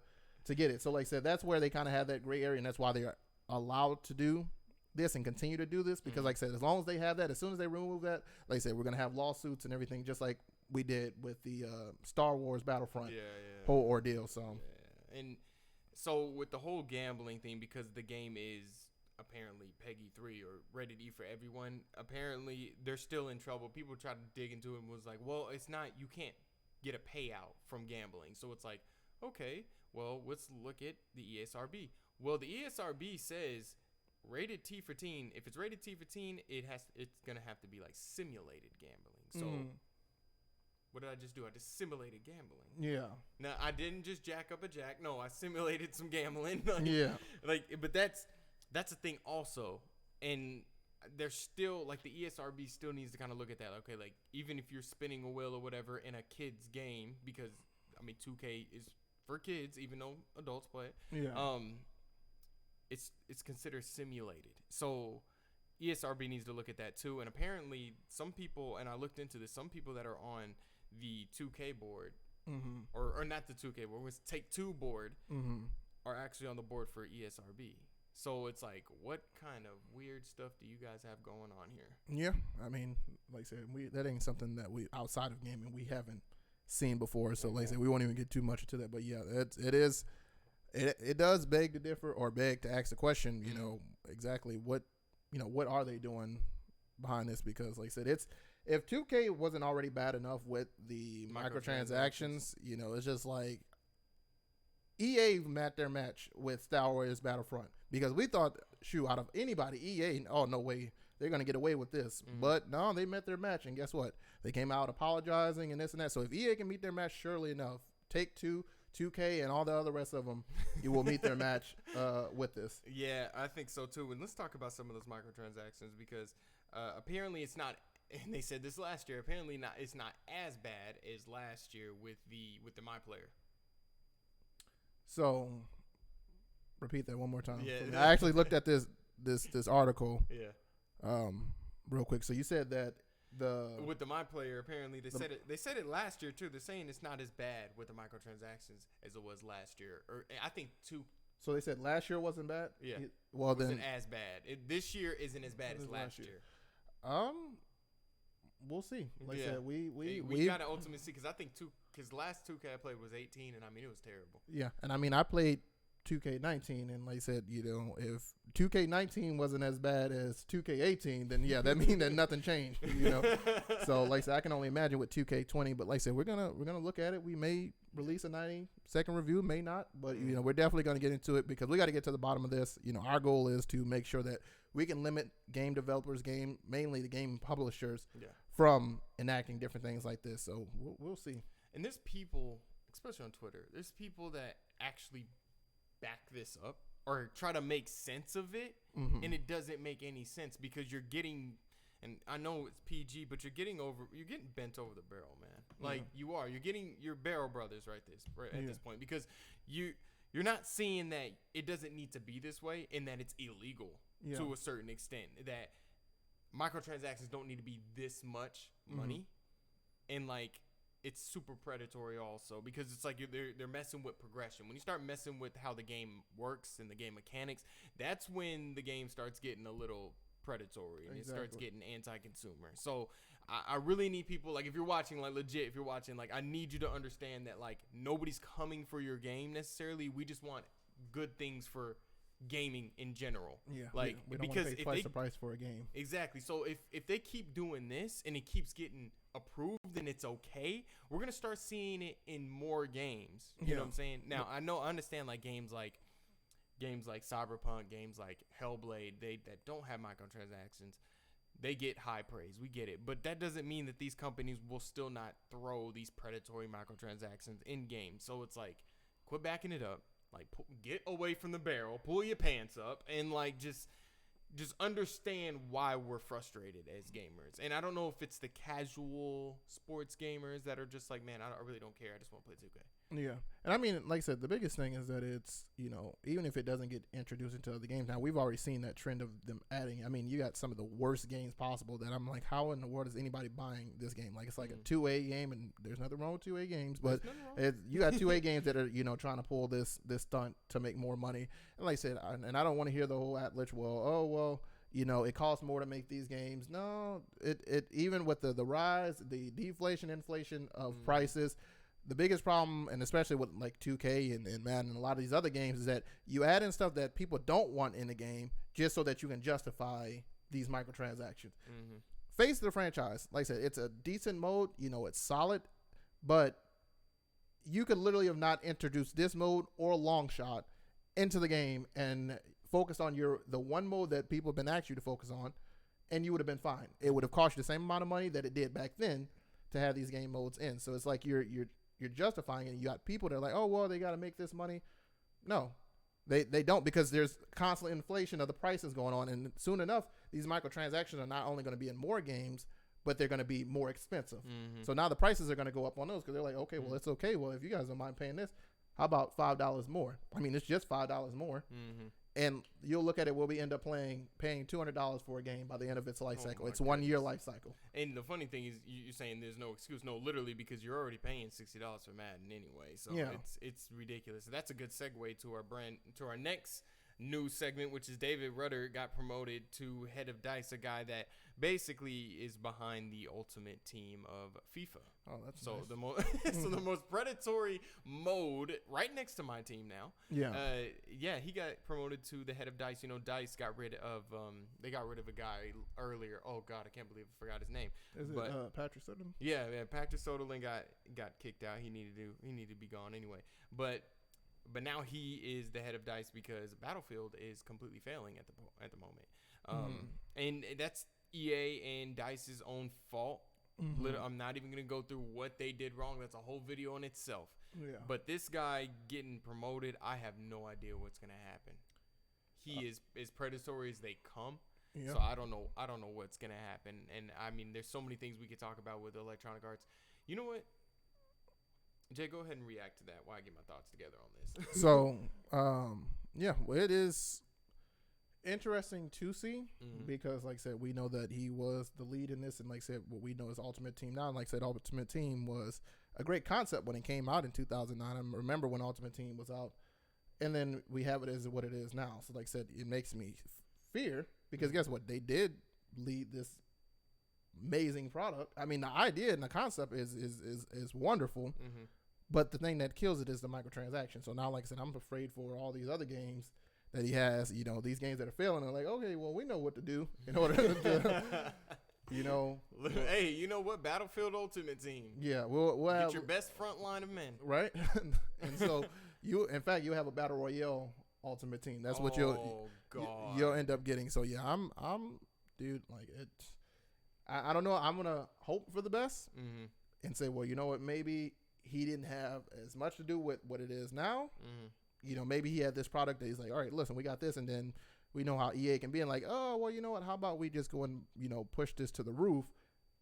B: get it. So like I said, that's where they kind of have that gray area, and that's why they are allowed to do this and continue to do this, because like I said, as long as they have that, as soon as they remove that, like I said, we're gonna have lawsuits and everything, just like we did with the Star Wars Battlefront whole ordeal. So
A: and so with the whole gambling thing, because the game is apparently Peggy 3 or rated E for everyone, apparently they're still in trouble. People try to dig into it and was like, well, it's not, you can't get a payout from gambling. So it's like, okay, well, let's look at the ESRB. Well, the ESRB says rated T for teen. If it's rated T for teen, it's gonna have to be like simulated gambling. So what did I just do? I just simulated gambling. Yeah. Now I didn't just jack up a jack. No, I simulated some gambling. But that's a thing also, and there's still like the ESRB still needs to kind of look at that. Okay, like even if you're spinning a wheel or whatever in a kid's game, because I mean 2K is for kids, even though adults play it. Yeah. It's considered simulated. So ESRB needs to look at that too. And apparently some people, and I looked into this, some people that are on the 2K board, or not the 2K board, was Take-Two board, are actually on the board for ESRB. So it's like, what kind of weird stuff do you guys have going on here? Yeah,
B: I mean, like I said, that ain't something that we, outside of gaming, we haven't seen before. So like I said, we won't even get too much into that. But yeah, it does beg to differ, or beg to ask the question, you know, exactly what are they doing behind this? Because like I said, if 2K wasn't already bad enough with the microtransactions, you know, it's just like EA met their match with Star Wars Battlefront, because we thought, shoot, out of anybody, EA, oh, no way, they're going to get away with this. But no, they met their match, and guess what? They came out apologizing and this and that. So if EA can meet their match, surely enough, Take-Two, 2K, and all the other rest of them, you will meet their match with this.
A: Yeah, I think so too. And let's talk about some of those microtransactions, because apparently it's not, and they said this last year, apparently it's not as bad as last year with the My Player.
B: So, repeat that one more time. Yeah. I actually looked at this article. Yeah. Real quick. So you said that
A: with the My Player, apparently they said it last year too. They're saying it's not as bad with the microtransactions as it was last year, or I think two.
B: So they said last year wasn't bad.
A: Yeah. Well, then wasn't as bad. This year isn't as bad as last year.
B: We'll see. Like I said,
A: we gotta ultimately see, because last 2K I played was 18, and I mean it was terrible.
B: Yeah, and I mean I played 2K19, and like I said, you know, if 2K19 wasn't as bad as 2K18, then yeah, that means that nothing changed, you know. So like I said, I can only imagine with 2K20, but like I said, we're gonna look at it. We may release a 90-second review, may not, but you know, we're definitely gonna get into it, because we got to get to the bottom of this. You know, our goal is to make sure that we can limit game developers, mainly the game publishers, from enacting different things like this. So we'll see.
A: And there's people, especially on Twitter, there's people that actually back this up or try to make sense of it, and it doesn't make any sense, because you're getting, and I know it's PG, but you're getting bent over the barrel, man. Like you're getting your barrel brothers at this point, because you're not seeing that it doesn't need to be this way, and that it's illegal to a certain extent, that microtransactions don't need to be this much money, and like it's super predatory also, because it's like they're messing with progression. When you start messing with how the game works and the game mechanics, that's when the game starts getting a little predatory, and it starts getting anti-consumer. So I really need people, like if you're watching, like I need you to understand that like nobody's coming for your game necessarily. We just want good things for gaming in general. Yeah, like
B: we don't because pay twice the price for a game.
A: Exactly. So if they keep doing this and it keeps getting approved, then it's okay. We're gonna start seeing it in more games. You know what I'm saying? Now I understand like games like Cyberpunk, games like Hellblade, that don't have microtransactions, they get high praise. We get it, but that doesn't mean that these companies will still not throw these predatory microtransactions in games. So it's like, quit backing it up. Like, get away from the barrel, pull your pants up, and like just just understand why we're frustrated as gamers. And I don't know if it's the casual sports gamers that are just like, man, I really don't care. I just want to play 2K.
B: Yeah. And I mean, like I said, the biggest thing is that it's, even if it doesn't get introduced into other games, now we've already seen that trend of them adding. I mean, you got some of the worst games possible that I'm like, how in the world is anybody buying this game? Like, it's like a 2A game, and there's nothing wrong with 2A games, but you got 2A games that are, trying to pull this stunt to make more money. And like I said, I don't want to hear the whole Atlich, it costs more to make these games. No, it even with the rise, the deflation, inflation of prices, the biggest problem, and especially with like 2K and Madden and a lot of these other games, is that you add in stuff that people don't want in the game just so that you can justify these microtransactions. Mm-hmm. Face the franchise. Like I said, it's a decent mode. It's solid, but you could literally have not introduced this mode or long shot into the game and focused on the one mode that people have been asked you to focus on, and you would have been fine. It would have cost you the same amount of money that it did back then to have these game modes in. So it's like you're justifying it. You got people that are like, oh, well, they got to make this money. No, they don't, because there's constant inflation of the prices going on. And soon enough, these microtransactions are not only going to be in more games, but they're going to be more expensive. Mm-hmm. So now the prices are going to go up on those because they're like, okay, well, it's okay. Well, if you guys don't mind paying this, how about $5 more? I mean, it's just $5 more. Mm-hmm. And you'll look at it, we'll be end up paying $200 for a game by the end of its life cycle. It's 1 year life cycle.
A: And the funny thing is, you're saying there's no excuse. No, literally, because you're already paying $60 for Madden anyway. So it's ridiculous. So that's a good segue to our next news segment, which is David Rudder got promoted to head of DICE, a guy that basically is behind the ultimate team of FIFA.
B: Oh, that's
A: so
B: nice.
A: The most predatory mode, right next to my team now.
B: Yeah.
A: He got promoted to the head of DICE. DICE got rid of they got rid of a guy earlier. Oh God, I can't believe I forgot his name.
B: Is it Patrick Soderling?
A: Yeah, Patrick Soderling got kicked out. He needed to be gone anyway. But now he is the head of DICE because Battlefield is completely failing at the moment. And that's EA and DICE's own fault. Mm-hmm. I'm not even going to go through what they did wrong. That's a whole video in itself. Yeah. But this guy getting promoted, I have no idea what's going to happen. He is as predatory as they come. Yeah. So I don't know what's going to happen. And I mean, there's so many things we could talk about with Electronic Arts. You know what? Jay, go ahead and react to that while I get my thoughts together on this.
B: So, it is interesting to see because, like I said, we know that he was the lead in this, and like I said, what we know is Ultimate Team now. And like I said, Ultimate Team was a great concept when it came out in 2009. I remember when Ultimate Team was out, and then we have it as what it is now. So, like I said, it makes me fear because guess what? They did lead this amazing product. I mean, the idea and the concept is wonderful. Mm-hmm. But the thing that kills it is the microtransaction. So now, like I said, I'm afraid for all these other games that he has. These games that are failing are like, okay, well, we know what to do in order to,
A: Hey, you know what? Battlefield Ultimate Team.
B: Yeah, we'll
A: get
B: have
A: your best front line of men.
B: Right? And so you have a Battle Royale Ultimate Team. That's what you'll end up getting. So yeah, I'm dude, like it. I don't know. I'm gonna hope for the best and say, well, you know what? Maybe he didn't have as much to do with what it is now. Mm-hmm. Maybe he had this product that he's like, all right, listen, we got this. And then we know how EA can be and like, oh, well, you know what? How about we just go and, push this to the roof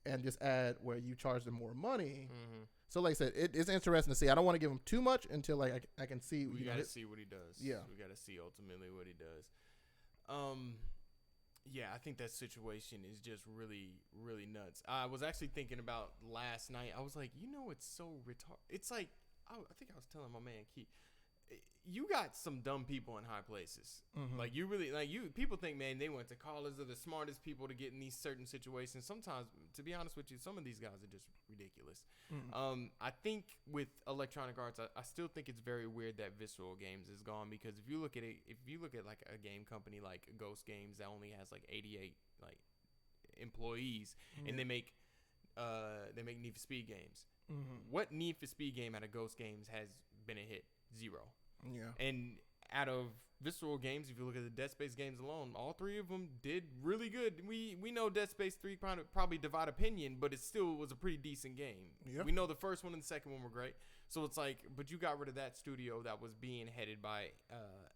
B: and just add where you charge them more money. Mm-hmm. So like I said, it's interesting to see. I don't want to give him too much until like I can see.
A: We got to see what he does.
B: Yeah.
A: We got to see ultimately what he does. Yeah, I think that situation is just really, really nuts. I was actually thinking about last night. I was like, it's so retarded. It's like, I think I was telling my man, Keith, you got some dumb people in high places. Mm-hmm. Like, you really, people think, man, they went to college. They're the smartest people to get in these certain situations. Sometimes, to be honest with you, some of these guys are just ridiculous. Mm-hmm. I think with Electronic Arts, I still think it's very weird that Visceral Games is gone because if you look at like a game company like Ghost Games that only has like 88 like employees and they make Need for Speed games. Mm-hmm. What Need for Speed game out of Ghost Games has been a hit? 0.
B: Yeah.
A: And out of Visceral Games, if you look at the Dead Space games alone, all 3 of them did really good. We know Dead Space 3 probably divide opinion, but it still was a pretty decent game. Yep. We know the first one and the second one were great. So it's like, but you got rid of that studio that was being headed by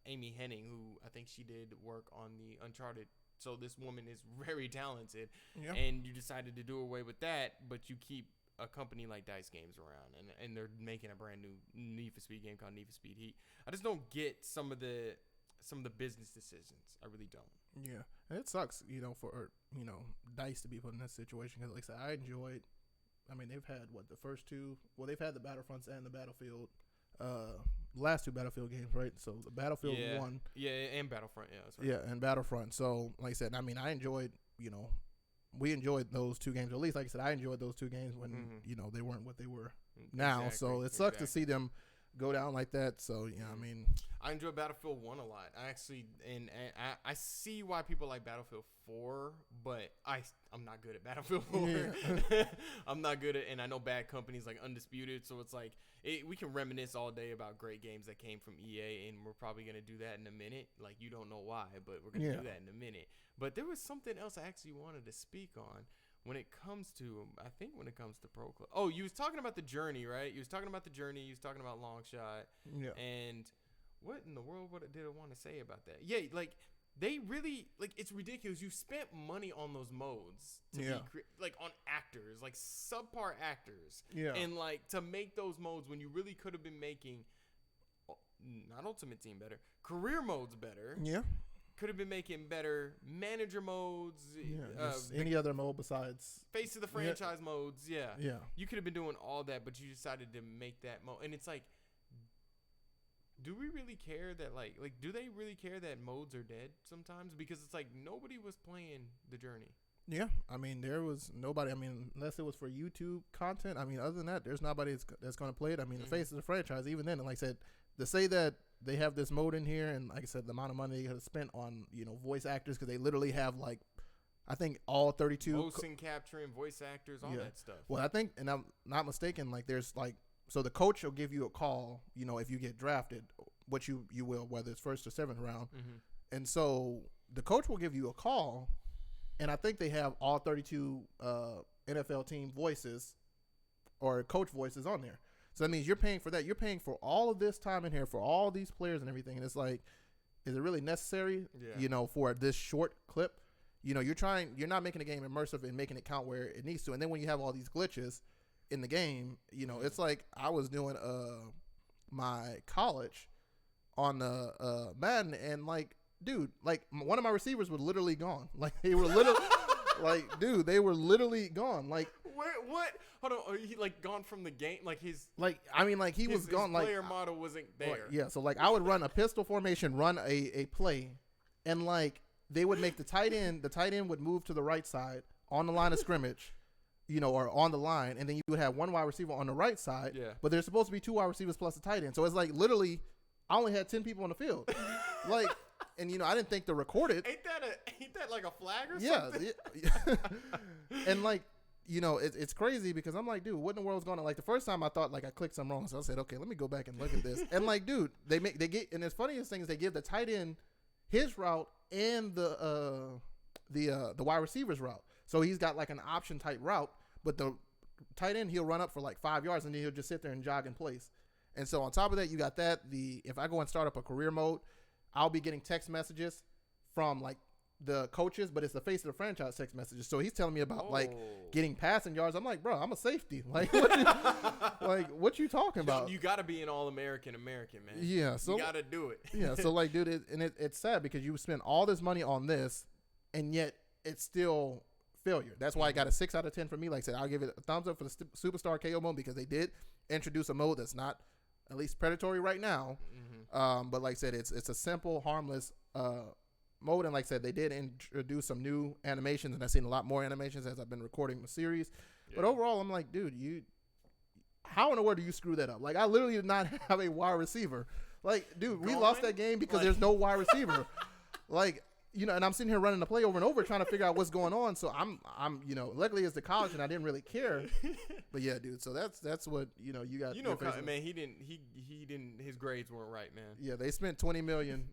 A: Amy Hennig, who I think she did work on the Uncharted So this woman is very talented,
B: Yeah.
A: and you decided to do away with that, but you keep a company like Dice Games around, and they're making a brand new Need for Speed game called Need for Speed Heat. I just don't get some of the business decisions. I really don't.
B: Yeah, and it sucks, for Dice to be put in that situation because, like I said, I enjoyed. I mean, they've had the first two. Well, they've had the Battlefronts and the Battlefield. Last two Battlefield games, right? So the Battlefield 1.
A: Yeah, and Battlefront. Yeah, that's right.
B: Yeah, and Battlefront. So, like I said, I mean, I enjoyed. We enjoyed those two games. Or at least, like I said, I enjoyed those two games when they weren't what they were now.
A: Exactly,
B: So it sucks to see them go down like that. So yeah, I mean,
A: I enjoy Battlefield 1 a lot. I actually and I see why people like Battlefield 4, but I'm not good at Battlefield 4. Yeah. I'm not good at, and I know bad companies like Undisputed, so it's like we can reminisce all day about great games that came from EA, and we're probably gonna do that in a minute. Like, you don't know why, but we're gonna do that in a minute. But there was something else I actually wanted to speak on. When it comes to Pro Club. Oh, you was talking about the journey, right? You was talking about the journey. You was talking about Longshot. Yeah. And what in the world did I want to say about that? Yeah, like, they really, like, it's ridiculous. You spent money on those modes to be, like, on actors, like, subpar actors. Yeah. And, like, to make those modes when you really could have been making, not Ultimate Team better, career modes better. Yeah. Could have been making better manager modes.
B: Any other mode besides
A: face of the franchise modes. Yeah. You could have been doing all that, but you decided to make that mode. And it's like, do we really care that like do they really care that modes are dead sometimes? Because it's like nobody was playing the journey.
B: Yeah, I mean there was nobody. I mean unless it was for YouTube content. I mean other than that, there's nobody that's going to play it. I mean the face of the franchise. Even then, and like I said, to say that they have this mode in here, and like I said, the amount of money they have spent on voice actors, because they literally have like, I think all 32
A: motion capturing, voice actors, all that stuff.
B: Well, I think, and I'm not mistaken, like there's like, so the coach will give you a call, if you get drafted, which you will, whether it's first or seventh round, and so the coach will give you a call, and I think they have all 32 NFL team voices or coach voices on there. So that means you're paying for that. You're paying for all of this time in here for all these players and everything. And it's like, is it really necessary, for this short clip? You're not making the game immersive and making it count where it needs to. And then when you have all these glitches in the game, it's like I was doing my college on the Madden, and like, dude, like one of my receivers was literally gone. Like they were literally, like, dude, they were literally gone. Like,
A: what? Hold on, he like gone from the game? Like his
B: he was gone.
A: His player model wasn't there.
B: Yeah, so like I would run a pistol formation, run a play, and like they would make the tight end. The tight end would move to the right side on the line of scrimmage, or on the line, and then you would have one wide receiver on the right side. Yeah. But there's supposed to be two wide receivers plus a tight end. So it's like literally, I only had 10 people on the field, like. And I didn't think to record it.
A: Ain't that like a flag or something?
B: Yeah. And like, it's crazy because I'm like, dude, what in the world's going on? Like the first time I thought like I clicked something wrong, so I said, okay, let me go back and look at this. And like, dude, and the funniest thing is they give the tight end his route and the wide receiver's route. So he's got like an option type route, but the tight end he'll run up for like 5 yards and then he'll just sit there and jog in place. And so on top of that, you got that. If I go and start up a career mode, I'll be getting text messages from like the coaches, but it's the face of the franchise text messages. So he's telling me about like getting passing yards. I'm like, bro, I'm a safety. Like, what you talking about?
A: You got to be an All-American, man.
B: Yeah, so
A: you got to do it.
B: Yeah, so like, dude, it's sad because you spend all this money on this, and yet it's still failure. That's why I got a 6 out of 10 for me. Like I said, I'll give it a thumbs up for the Superstar KO mode because they did introduce a mode that's not at least predatory right now. But like I said, it's a simple, harmless mode. And like I said, they did introduce some new animations, and I've seen a lot more animations as I've been recording the series. Yeah. But overall, I'm like, dude, how in the world do you screw that up? Like, I literally did not have a wide receiver. Like, dude, we lost that game because there's no wide receiver. Like, and I'm sitting here running the play over and over trying to figure out what's going on. So I'm luckily it's the college and I didn't really care. But yeah, dude. So that's what you got.
A: Man, he didn't. His grades weren't right, man.
B: Yeah, they spent $20 million.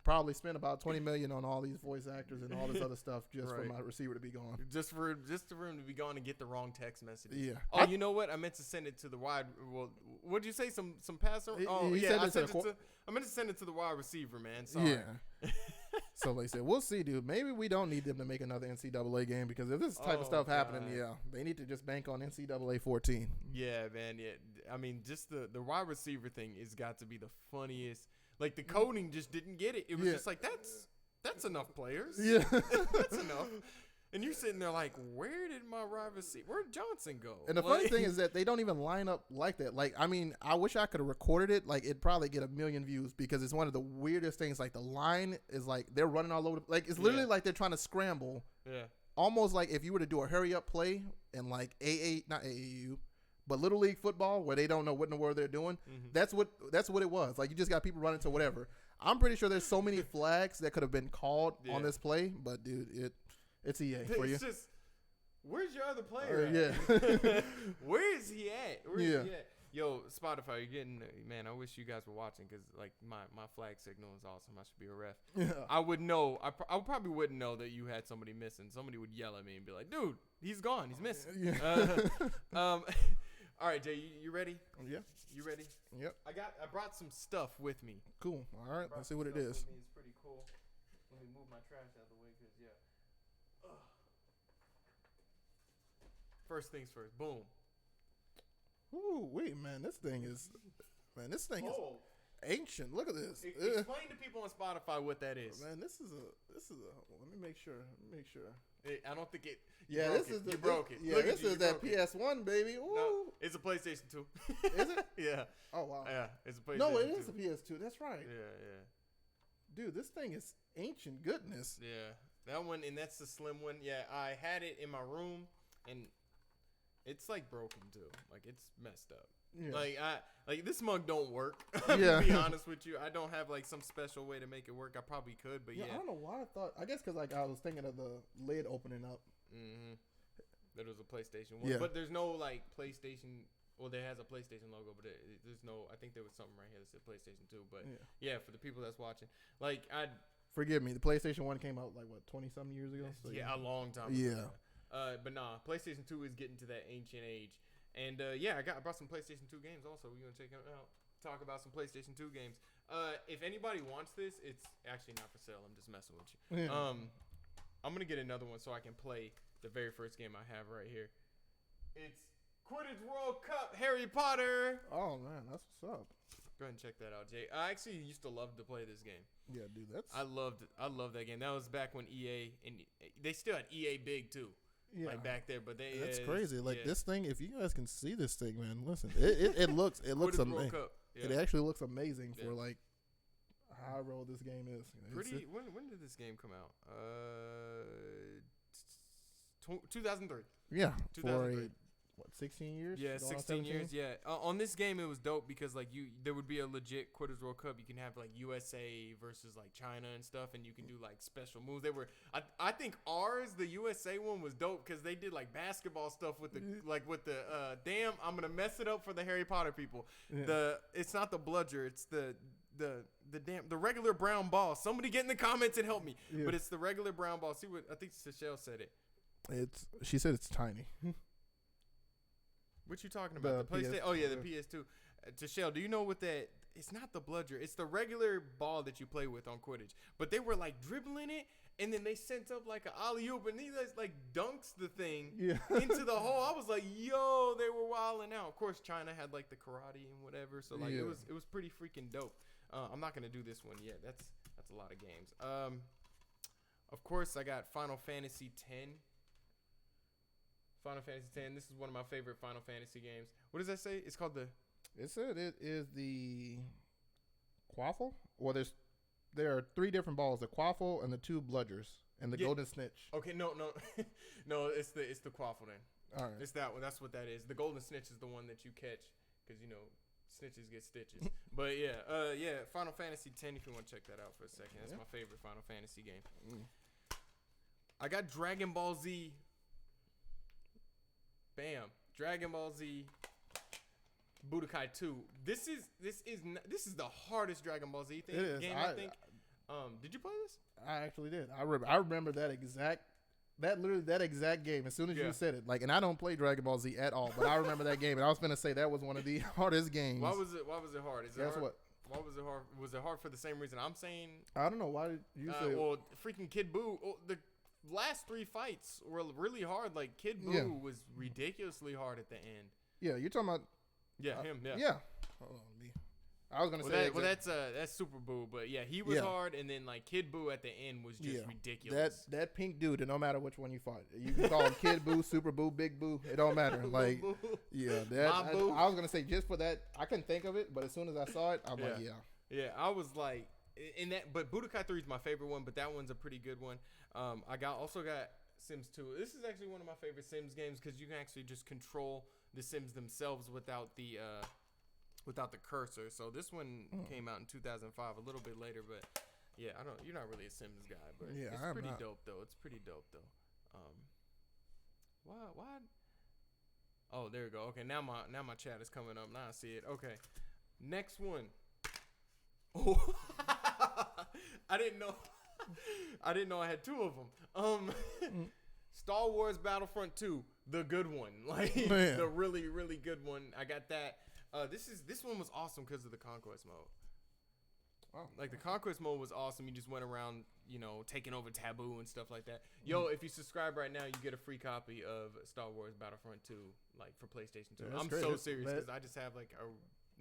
B: Probably spent about $20 million on all these voice actors and all this other stuff just for my receiver to be gone.
A: Just for him to be gone and get the wrong text messages.
B: Yeah.
A: Oh, you know what? I meant to send it to the wide. Well, what'd you say? Some passer? Oh, yeah. I meant to send it to the wide receiver, man. Sorry.
B: Yeah. So they said, we'll see, dude. Maybe we don't need them to make another NCAA game because if this type of stuff happening, they need to just bank on NCAA 14.
A: Yeah, man. Yeah, I mean, just the wide receiver thing has got to be the funniest. Like the coding just didn't get it. It was just like that's enough players.
B: Yeah,
A: that's enough. And you're sitting there like, where did my wide receiver? Where'd Johnson go?
B: And the funny thing is that they don't even line up like that. Like, I mean, I wish I could have recorded it. Like, it'd probably get 1 million views because it's one of the weirdest things. Like, the line is like they're running all over. Like, it's literally like they're trying to scramble. Yeah. Almost like if you were to do a hurry up play in like not AAU, but Little League football where they don't know what in the world they're doing. Mm-hmm. That's what it was. Like, you just got people running to whatever. I'm pretty sure there's so many flags that could have been called on this play, but dude, it's EA for you.
A: It's just, where's your other player at?
B: Yeah.
A: Where is he at? Where is he at? Yo, Spotify, you're getting, man, I wish you guys were watching because, like, my flag signal is awesome. I should be a ref. Yeah. I would know. I probably wouldn't know that you had somebody missing. Somebody would yell at me and be like, dude, he's gone. He's missing. Yeah. All right, Jay, you ready?
B: Yeah.
A: You ready?
B: Yep.
A: I brought some stuff with me.
B: Cool. All right. Let's see what it is.
A: It's pretty cool. Let me move my trash out of the way because, First things first. Boom.
B: Ooh, wait, man. This thing is ancient. Look at this.
A: Explain to people on Spotify what that is.
B: Man, this is a. Let me make sure.
A: I don't think it.
B: Yeah, this is
A: you broke it.
B: Yeah, this is that PS1, baby. Ooh.
A: No, it's a PlayStation 2.
B: Is it?
A: Yeah.
B: Oh wow.
A: Yeah, it's a PlayStation.
B: No, it
A: 2.
B: is a PS2. That's right.
A: Yeah.
B: Dude, this thing is ancient goodness.
A: Yeah, that one, and that's the slim one. Yeah, I had it in my room, and it's like broken too. Like it's messed up. Yeah. Like this mug don't work. To be honest with you, I don't have like some special way to make it work. I probably could, but
B: I don't know why I thought. I guess because like I was thinking of the lid opening up.
A: Mm-hmm. That was a PlayStation 1. Yeah. But there's no like PlayStation. Well, there has a PlayStation logo, but there's no. I think there was something right here that said PlayStation 2. But yeah, for the people that's watching, like
B: forgive me. The PlayStation 1 came out like what 20-something years ago. So,
A: a long time ago. Yeah. But nah, PlayStation 2 is getting to that ancient age. And I brought some PlayStation 2 games also. We're going to check them out. Talk about some PlayStation 2 games. If anybody wants this, it's actually not for sale. I'm just messing with you. Yeah. I'm going to get another one so I can play the very first game I have right here. It's Quidditch World Cup Harry Potter.
B: Oh, man. That's what's up.
A: Go ahead and check that out, Jay. I actually used to love to play this game.
B: Yeah, dude.
A: I loved that game. That was back when EA, and they still had EA Big, too. Yeah. Like back there, but that's
B: crazy. Like this thing, if you guys can see this thing, man, listen, it looks amazing. Yeah. It actually looks amazing for like how roll this game is.
A: When did this game come out? 2003.
B: Yeah, 2003. For 16 years?
A: Yeah, 16 years. Yeah. On this game, it was dope because like there would be a legit Quidditch World Cup. You can have like USA versus like China and stuff, and you can do like special moves. They were, I think ours, the USA one was dope because they did like basketball stuff with the damn. I'm gonna mess it up for the Harry Potter people. Yeah. It's not the bludger. It's the regular brown ball. Somebody get in the comments and help me. Yeah. But it's the regular brown ball. See what I think Michelle said it.
B: She said it's tiny.
A: What you talking about? The PlayStation? Oh yeah, the PS2. Tashelle, do you know what that? It's not the bludger. It's the regular ball that you play with on Quidditch. But they were like dribbling it, and then they sent up like an alley oop, and he like dunks the thing into the hole. I was like, yo, they were wilding out. Of course, China had like the karate and whatever, so like it was pretty freaking dope. I'm not gonna do this one yet. That's a lot of games. Of course, I got Final Fantasy X. Final Fantasy X. This is one of my favorite Final Fantasy games. What does that say? It's called the.
B: It said it is the Quaffle. Well, there are 3 different balls: the Quaffle and the 2 bludgers and the Golden Snitch.
A: Okay, no. It's the Quaffle then.
B: All right,
A: it's that one. That's what that is. The Golden Snitch is the one that you catch because snitches get stitches. But Final Fantasy X. If you want to check that out for a second, that's my favorite Final Fantasy game. I got Dragon Ball Z. Bam! Dragon Ball Z Budokai 2. This is the hardest Dragon Ball Z game I think. Did you play this?
B: I actually did. I remember that exact game. As soon as you said it, like, and I don't play Dragon Ball Z at all, but I remember that game, and I was gonna say that was one of the hardest games.
A: Why was it hard?
B: Guess what?
A: Why was it hard? Was it hard for the same reason I'm saying?
B: I don't know. Why did you say?
A: Well, freaking Kid Buu. The last 3 fights were really hard. Like Kid Buu was ridiculously hard at the end.
B: Yeah, you're talking about.
A: Yeah, him. Yeah.
B: Yeah. Hold on, me. I was gonna say.
A: That's Super Buu, but yeah, he was hard, and then like Kid Buu at the end was just ridiculous.
B: That pink dude, and no matter which one you fought, you can call him Kid Buu, Super Buu, Big Buu. It don't matter. Like, I was gonna say just for that, I couldn't think of it, but as soon as I saw it, I'm like,
A: yeah. I was like, in that, but Budokai 3 is my favorite one, but that one's a pretty good one. I also got Sims 2. This is actually one of my favorite Sims games because you can actually just control the Sims themselves without the cursor. So this one came out in 2005, a little bit later, but yeah, you're not really a Sims guy, but it's pretty dope though. It's pretty dope though. Why? Oh, there we go. Okay, now my chat is coming up. Now I see it. Okay, next one. Oh, I didn't know I had 2 of them. Star Wars Battlefront 2, the good one, like the really, really good one. I got that. This one was awesome because of the conquest mode.
B: Wow.
A: Like the conquest mode was awesome. You just went around, taking over Taboo and stuff like that. Yo, if you subscribe right now, you get a free copy of Star Wars Battlefront 2, like for PlayStation 2. I'm so serious because I just have like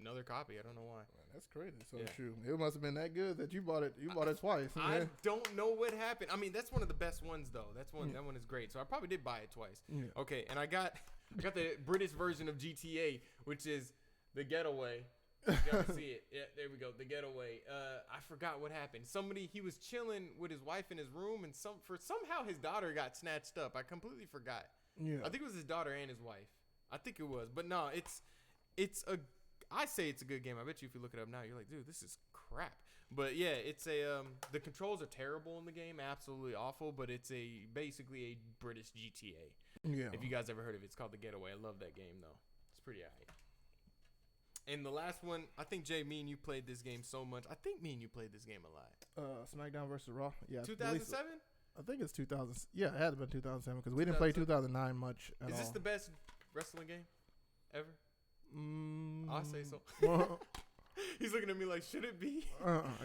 A: another copy. I don't know why.
B: That's crazy. So true. It must have been that good that you bought it. You bought it twice.
A: I don't know what happened. I mean, that's one of the best ones though. That one is great. So I probably did buy it twice. Yeah. Okay, and I got the British version of GTA, which is The Getaway. You gotta see it. Yeah, there we go. The Getaway. I forgot what happened. He was chilling with his wife in his room, and somehow his daughter got snatched up. I completely forgot. Yeah. I think it was his daughter and his wife. I think it was, but no, I say it's a good game. I bet you if you look it up now, you're like, dude, this is crap. But yeah, it's the controls are terrible in the game, absolutely awful. But it's basically a British GTA. Yeah. If you guys ever heard of it, it's called The Getaway. I love that game though. It's pretty alright. And the last one, I think Jay, me and you played this game so much. I think me and you played this game a lot.
B: SmackDown versus Raw. Yeah.
A: 2007.
B: I think it's 2000. Yeah, it had to been 2007 because we didn't play 2009 much at all.
A: Is this the best wrestling game ever? I say so. He's looking at me like, should it be?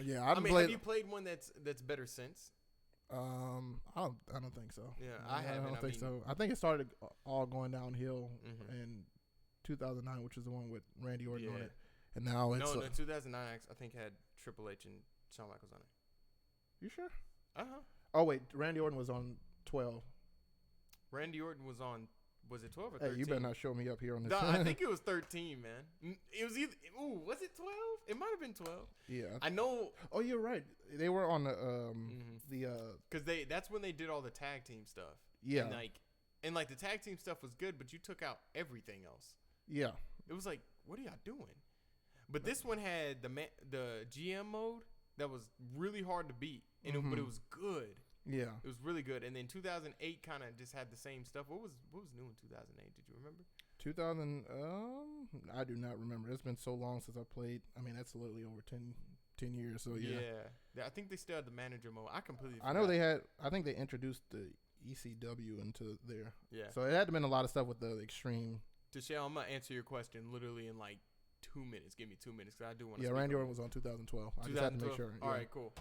B: Yeah,
A: have you played one that's better since?
B: I don't think so.
A: Yeah, I haven't.
B: I don't think so. I think it started all going downhill in 2009, which is the one with Randy Orton on it, and now it's
A: 2009. I think had Triple H and Shawn Michaels on it.
B: You sure?
A: Oh
B: wait, Randy Orton was on 12.
A: Randy Orton was on. Was it 12 or 13?
B: Hey, you better not show me up here on this.
A: No, I think it was 13, man. It was either. Ooh, was it 12? It might have been 12.
B: Yeah,
A: I know.
B: Oh, you're right. They were on the
A: because that's when they did all the tag team stuff.
B: Yeah,
A: and the tag team stuff was good, but you took out everything else.
B: Yeah,
A: it was like, what are y'all doing? But this one had the GM mode that was really hard to beat, but it was good.
B: Yeah,
A: it was really good. And then 2008 kind of just had the same stuff. What was new in 2008? Did you remember?
B: 2000. I do not remember. It's been so long since I played. I mean, that's literally over 10 years. So yeah. I think they still had the manager mode. I completely forgot. I know they had. I think they introduced the ECW into there.
A: Yeah.
B: So it had to been a lot of stuff with the extreme.
A: Deshelle, I'm gonna answer your question literally in like 2 minutes. Give me 2 minutes because I do want to.
B: Yeah, Randy Orton was on 2012. I just had to make sure.
A: All right, cool.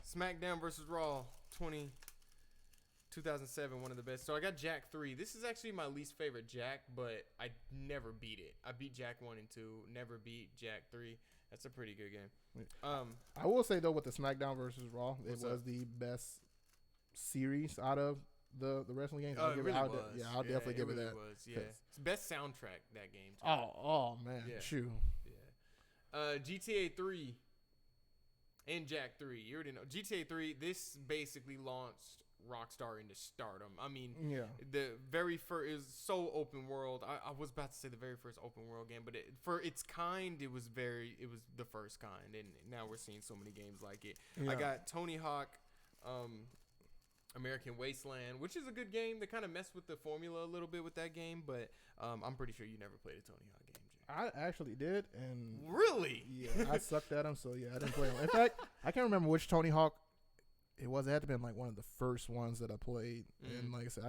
A: SmackDown versus Raw 2007, one of the best. So I got Jack 3. This is actually my least favorite Jack, but I never beat it. I beat Jack 1 and 2, never beat Jack 3. That's a pretty good game.
B: I will say though, with the SmackDown versus Raw, it was the best series out of the wrestling games.
A: I'll
B: definitely give it that.
A: Was, yeah. It's best soundtrack that game too.
B: Oh man, shoot.
A: Yeah. GTA 3 and Jack 3. You already know GTA 3. This basically launched Rockstar into stardom. I mean, the very first is so open world. I was about to say the very first open world game, but for its kind, it was the first kind, and now we're seeing so many games like it. Yeah. I got Tony Hawk, American Wasteland, which is a good game. They kind of messed with the formula a little bit with that game, but I'm pretty sure you never played a Tony Hawk game, Jay.
B: I actually did, and
A: really,
B: yeah, I sucked at them, so yeah, I didn't play them. In fact, I can't remember which Tony Hawk it was. It had to have been like one of the first ones that I played, and like I said,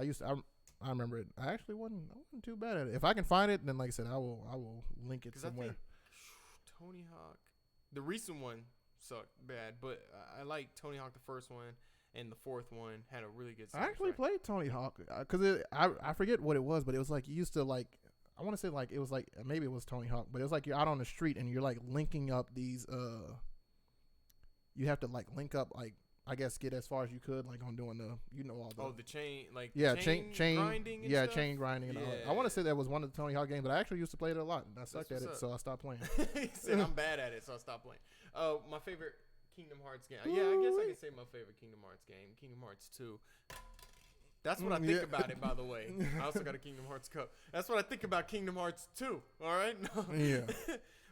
B: I remember it. I wasn't too bad at it. If I can find it, then like I said, I will link it somewhere.
A: Tony Hawk. The recent one sucked bad, but I like Tony Hawk the first one, and the fourth one had a really good soundtrack.
B: I actually played Tony Hawk because I forget what it was, but it was like you used to like. I want to say like it was like maybe it was Tony Hawk, but it was like you're out on the street and you're like linking up these. You have to like link up like I guess get as far as you could like on doing the all the
A: the chain like
B: chain
A: grinding and stuff?
B: chain grinding and all that. I want to say that was one of the Tony Hawk games, but I actually used to play it a lot and I sucked at it, so I stopped playing.
A: He said I'm bad at it, so I stopped playing. My favorite Kingdom Hearts game. Yeah, I guess I can say my favorite Kingdom Hearts game, Kingdom Hearts 2. That's what I think about it, by the way. I also got a Kingdom Hearts cup. That's what I think about Kingdom Hearts 2. All right?
B: Yeah.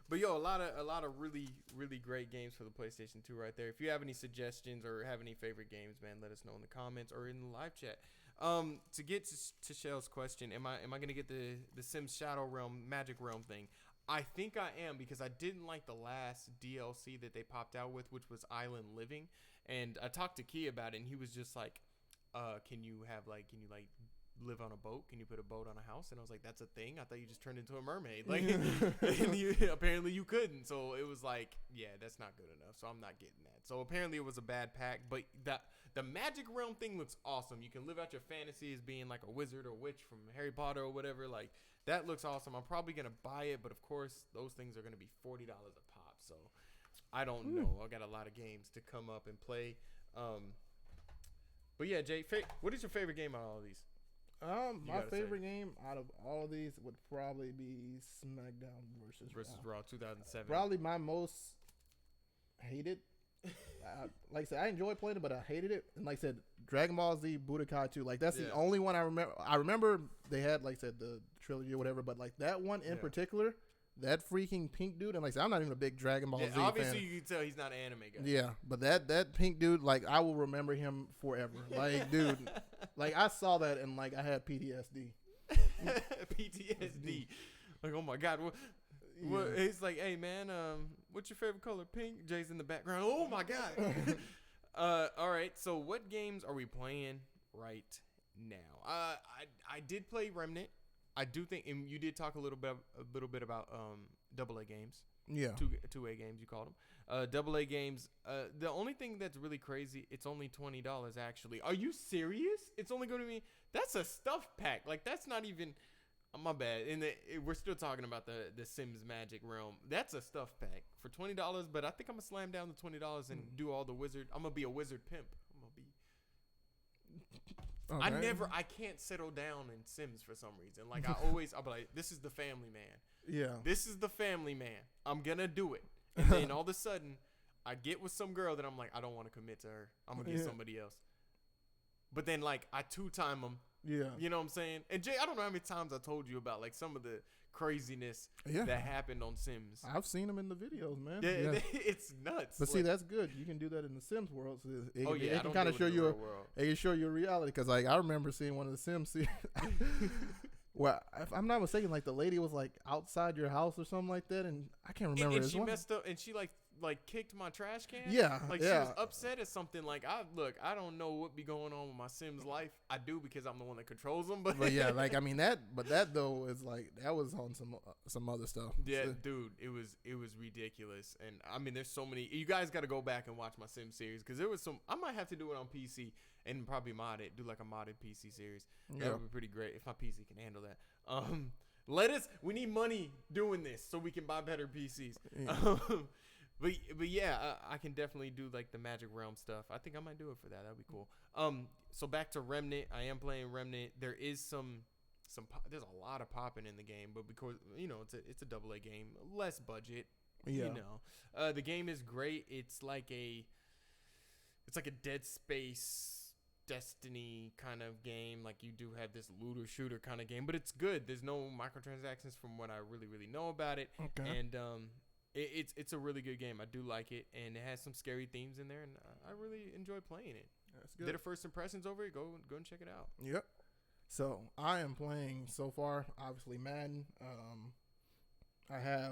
A: But yo, a lot of really, really great games for the PlayStation 2 right there. If you have any suggestions or have any favorite games, man, let us know in the comments or in the live chat. To get to Shell's question, am I gonna get the Sims Shadow Realm Magic Realm thing? I think I am, because I didn't like the last DLC that they popped out with, which was Island Living. And I talked to Key about it, and he was just like, can you live on a boat? Can you put a boat on a house? And I was like, that's a thing? I thought you just turned into a mermaid. Like, and apparently you couldn't. So it was like, yeah, that's not good enough. So I'm not getting that. So apparently it was a bad pack. But the Magic Realm thing looks awesome. You can live out your fantasy as being like a wizard or witch from Harry Potter or whatever. Like, that looks awesome. I'm probably going to buy it. But of course, those things are going to be $40 a pop. So I don't know. I got a lot of games to come up and play. But yeah, Jay, what is your favorite game out of all of these?
B: My favorite game out of all of these would probably be SmackDown versus
A: Raw 2007.
B: Probably my most hated. Like I said, I enjoyed playing it, but I hated it. And like I said, Dragon Ball Z Budokai 2. Like that's the only one I remember. I remember they had like I said the trilogy or whatever, but like that one in particular. That freaking pink dude, and like I said, I'm not even a big Dragon Ball Z fan.
A: Obviously, you can tell he's not an anime guy.
B: Yeah, but that pink dude, like I will remember him forever. Like, dude, like I saw that and like I had PTSD.
A: PTSD. Like, oh my god, what? He's like, hey man, what's your favorite color? Pink. Jay's in the background. Oh my god. All right. So, what games are we playing right now? I did play Remnant. I do think, and you did talk a little bit about AA games.
B: Yeah.
A: 2A games, you called them. AA games. The only thing that's really crazy, it's only $20 actually. Are you serious? It's only going to be, that's a stuff pack. Like, that's not even, my bad. We're still talking about the Sims Magic Realm. That's a stuff pack for $20, but I think I'm going to slam down the $20 and do all the wizard. I'm going to be a wizard pimp.
B: Okay.
A: I can't settle down in Sims for some reason. Like I'll be like, this is the family man.
B: Yeah.
A: This is the family man. I'm gonna do it. And then all of a sudden, I get with some girl that I'm like, I don't want to commit to her. I'm gonna get somebody else. But then like I 2-time them.
B: Yeah.
A: You know what I'm saying? And Jay, I don't know how many times I told you about like some of the craziness that happened on Sims.
B: I've seen them in the videos, man.
A: Yeah. It's nuts.
B: But see, that's good. You can do that in the Sims world. So it can kind of show
A: you
B: a reality. Because like I remember seeing one of the Sims. Well, if I'm not mistaken, like the lady was like outside your house or something like that, and I can't remember.
A: And she messed up, and she like kicked my trash can.
B: Yeah,
A: like she was upset at something. Like I don't know what be going on with my Sims life. I do because I'm the one that controls them. But
B: yeah, like I mean that though is like that was on some other stuff.
A: Yeah, so. Dude, it was ridiculous. And I mean, there's so many. You guys got to go back and watch my Sim series because there was some. I might have to do it on PC and probably mod it. Do like a modded PC series. That would be pretty great if my PC can handle that. We need money doing this so we can buy better PCs. Yeah. But yeah, I can definitely do like the Magic Realm stuff. I think I might do it for that. That'd be cool. So back to Remnant. I am playing Remnant. There is there's a lot of popping in the game, but because it's a AA game, less budget. Yeah. The game is great. It's like a Dead Space Destiny kind of game. Like you do have this looter shooter kind of game, but it's good. There's no microtransactions from what I really know about it.
B: Okay.
A: And it's a really good game. I do like it, and it has some scary themes in there, and I really enjoy playing it.
B: That's good.
A: Did a first impressions over it? Go and check it out.
B: Yep. So I am playing so far, obviously Madden. I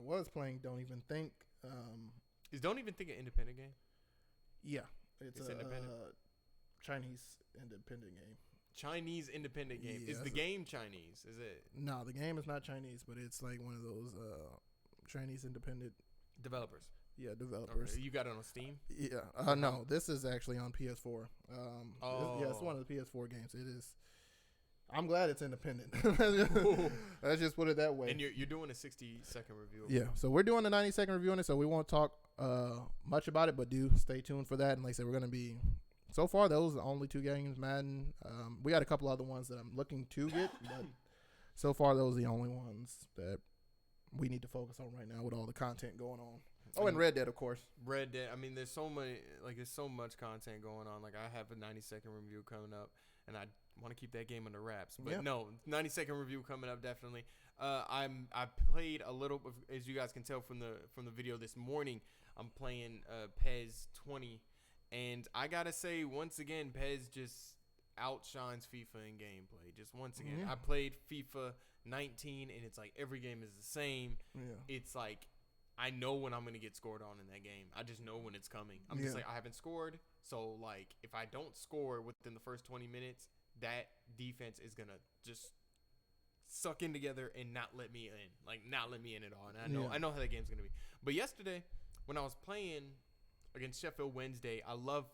B: was playing Don't Even Think.
A: Is Don't Even Think an independent game?
B: Yeah, it's
A: independent.
B: Chinese independent game.
A: Chinese independent game.
B: Yeah,
A: is the game Chinese? Is it?
B: No, the game is not Chinese, but it's like one of those Chinese independent
A: Developers.
B: Yeah, developers.
A: Okay. You got it on Steam?
B: Yeah. No, this is actually on PS4. It's one of the PS4 games. It is. I'm glad it's independent. Let's just put it that way.
A: And you're doing a 60-second review.
B: Yeah, so we're doing a 90-second review on it, so we won't talk much about it, but do stay tuned for that. And like I said, we're going to be, so far, those are the only 2 games, Madden. We got a couple other ones that I'm looking to get, but so far, those are the only ones that we need to focus on right now with all the content going on. Oh, and Red Dead, of course.
A: Red Dead. I mean, there's so much content going on. Like, I have a 90-second review coming up, and I want to keep that game under wraps. But no, 90-second review coming up definitely. I played a little, as you guys can tell from the video this morning. I'm playing PES 20, and I gotta say once again, PES just outshines FIFA in gameplay. Just once again, I played FIFA 19, and it's like every game is the same. Yeah. It's like, I know when I'm going to get scored on in that game. I just know when it's coming. I'm just like, I haven't scored. So, like, if I don't score within the first 20 minutes, that defense is going to just suck in together and not let me in. Like, not let me in at all. And I know how that game's going to be. But yesterday, when I was playing against Sheffield Wednesday, I love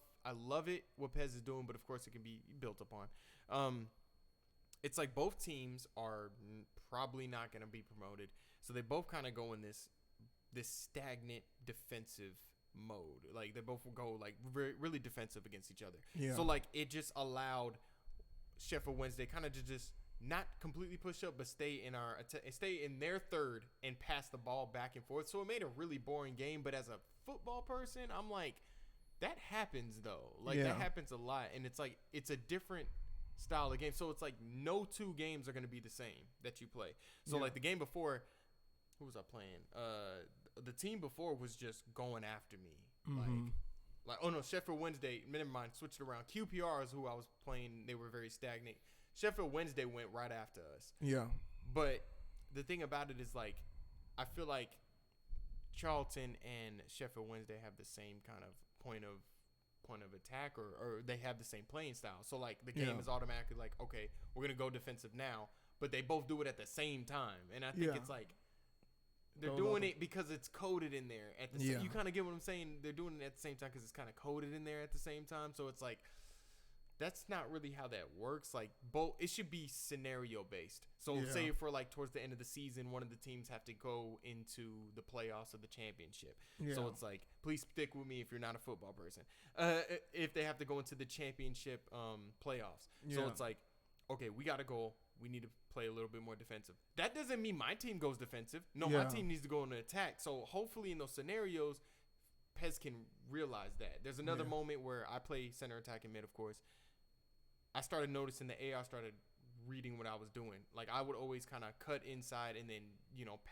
A: it, what PES is doing, but, of course, it can be built upon. It's like both teams are probably not going to be promoted. So they both kind of go in this stagnant defensive mode. Like, they both will go like really defensive against each other. Yeah. So like it just allowed Sheffield Wednesday kind of to just not completely push up, but stay in their third and pass the ball back and forth. So it made a really boring game. But as a football person, I'm like, that happens though. Like that happens a lot, and it's like it's a different style of game. So it's like no 2 games are going to be the same that you play. So like the game before, who was I playing? The team before was just going after me. Like, oh no, Sheffield Wednesday, never mind, switched around. QPR is who I was playing. They were very stagnant. Sheffield Wednesday went right after us. Yeah. But the thing about it is, like, I feel like Charlton and Sheffield Wednesday have the same kind of point of attack, or they have the same playing style. So like the game is automatically like, okay, we're gonna go defensive now, but they both do it at the same time. And I think it's like they're doing it because it's coded in there at the you kind of get what I'm saying. They're doing it at the same time because it's kind of coded in there at the same time. So it's like, that's not really how that works. Like, it should be scenario based. So say for like towards the end of the season, one of the teams have to go into the playoffs of the championship. So it's like, please stick with me if you're not a football person. If they have to go into the championship playoffs. So it's like, okay, we got a goal. We need to play a little bit more defensive. That doesn't mean my team goes defensive. No, my team needs to go on an attack. So hopefully in those scenarios, PES can realize that. There's another moment where I play center attack and mid, of course. I started noticing the AI started reading what I was doing. Like, I would always kind of cut inside and then,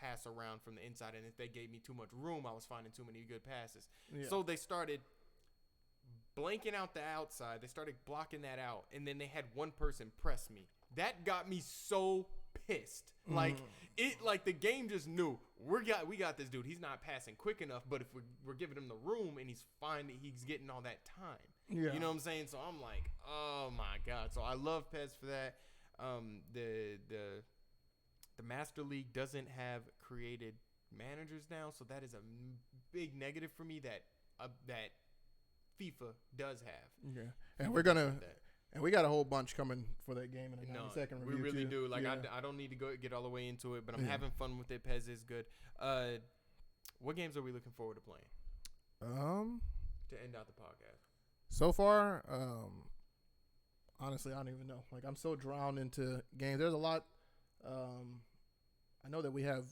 A: pass around from the inside. And if they gave me too much room, I was finding too many good passes. Yeah. So they started blanking out the outside. They started blocking that out. And then they had one person press me. That got me so pissed. Like, the game just knew we got this dude. He's not passing quick enough, but if we're giving him the room and he's getting all that time. Yeah. You know what I'm saying? So I'm like, oh my God. So I love PES for that. The Master League doesn't have created managers now, so that is a big negative for me that FIFA does have. Yeah. And we got a whole bunch coming for that game in a 90-second review. We really do. Like, I don't need to get all the way into it, but I'm having fun with it. PES is good. What games are we looking forward to playing? To end out the podcast.
B: So far, honestly, I don't even know. Like, I'm so drowned into games. There's a lot. I know that we have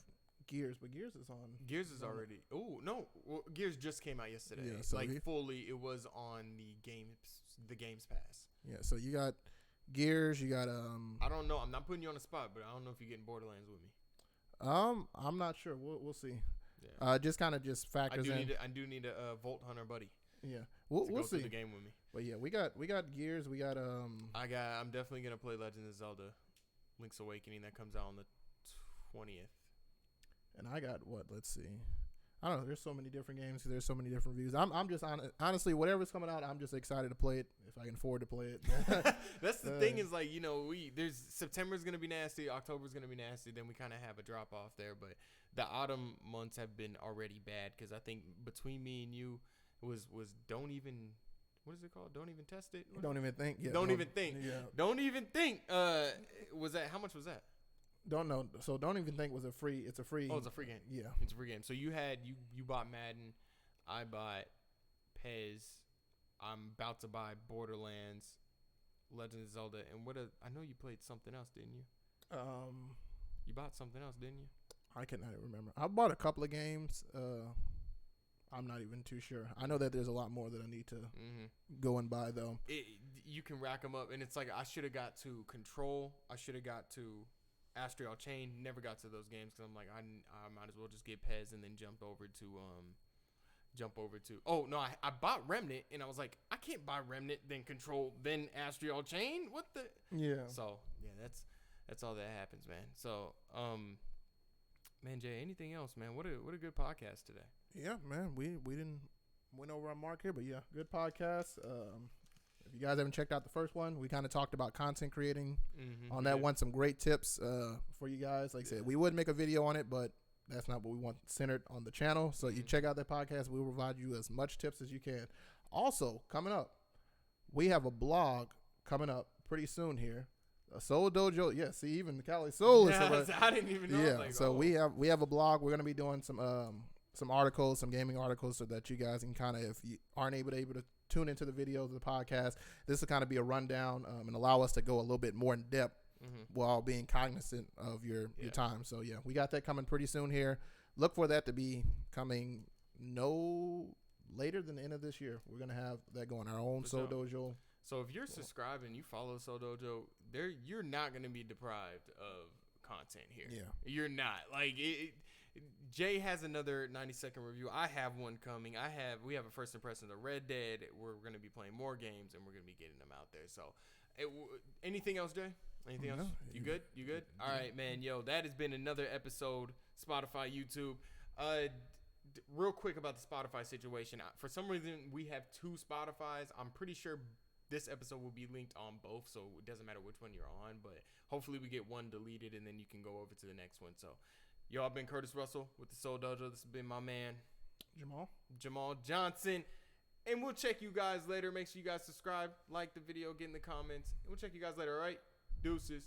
B: Gears, but Gears is on.
A: Gears is already. Oh no, Gears just came out yesterday. Yeah, so fully, it was on the Games Pass. Yeah,
B: so you got Gears. You got
A: I don't know. I'm not putting you on the spot, but I don't know if you're getting Borderlands with me.
B: I'm not sure. We'll see. Yeah. Just factors in.
A: I do need a Vault Hunter buddy.
B: Yeah, we'll see
A: the game with me.
B: But yeah, we got Gears. We got
A: I'm definitely gonna play Legend of Zelda, Link's Awakening, that comes out on the 20th.
B: And I got what? Let's see. I don't know. There's so many different games. There's so many different reviews. I'm just honestly, whatever's coming out, I'm just excited to play it if I can afford to play it.
A: That's the thing is like, you know, there's September's gonna be nasty, October's gonna be nasty. Then we kind of have a drop off there, but the autumn months have been already bad because I think between me and you was don't even. What is it called? Don't even test it.
B: Don't even think. Yeah.
A: Don't even think.
B: Yeah.
A: Don't even think. Was that how much was that?
B: Don't know. So don't even think was a free. It's a free.
A: Oh, it's a free game.
B: Yeah,
A: it's a free game. So you bought Madden, I bought Pez. I'm about to buy Borderlands, Legend of Zelda, and I know you played something else, didn't you? You bought something else, didn't you?
B: I cannot remember. I bought a couple of games. I'm not even too sure. I know that there's a lot more that I need to go and buy though.
A: You can rack them up, and it's like I should have got to Control. I should have got to Astral Chain. Never got to those games because I'm like I might as well just get Pez and then jump over to. Oh no, I bought Remnant and I was like I can't buy Remnant then Control then Astral Chain. What the?
B: Yeah.
A: So yeah, that's all that happens, man. So man, Jay, anything else, man? What a good podcast today.
B: Yeah, man. We didn't went over our mark here, but yeah, good podcast. If you guys haven't checked out the first one, we kind of talked about content creating on that one. Some great tips for you guys. Like I said, we would make a video on it, but that's not what we want centered on the channel. So you check out that podcast. We'll provide you as much tips as you can. Also, coming up, we have a blog coming up pretty soon here. A Seoul Dojo. Yeah, see, even Cali Soul is
A: I didn't even know.
B: Yeah, like, so we have a blog. We're going to be doing some articles, some gaming articles, so that you guys can kind of, if you aren't able to tune into the videos of the podcast, this will kind of be a rundown and allow us to go a little bit more in depth while being cognizant of your time. So yeah, we got that coming pretty soon here. Look for that to be coming no later than the end of this year. We're gonna have that going, our own Seoul Dojo.
A: So if you're subscribing, you follow Seoul Dojo, you're not gonna be deprived of content here. Yeah, you're not. Like Jay has another 90-second review. I have one coming. We have a first impression of Red Dead. We're going to be playing more games, and we're going to be getting them out there. So, anything else, Jay? Anything else? You good? You good? All right, man. Yo, that has been another episode, Spotify, YouTube. Real quick about the Spotify situation. For some reason, we have 2 Spotifys. I'm pretty sure this episode will be linked on both, so it doesn't matter which one you're on. But hopefully we get one deleted, and then you can go over to the next one. So, yo, I've been Curtis Russell with the Seoul Dojo. This has been my man, Jamal Johnson. And we'll check you guys later. Make sure you guys subscribe, like the video, get in the comments. And we'll check you guys later, all right? Deuces.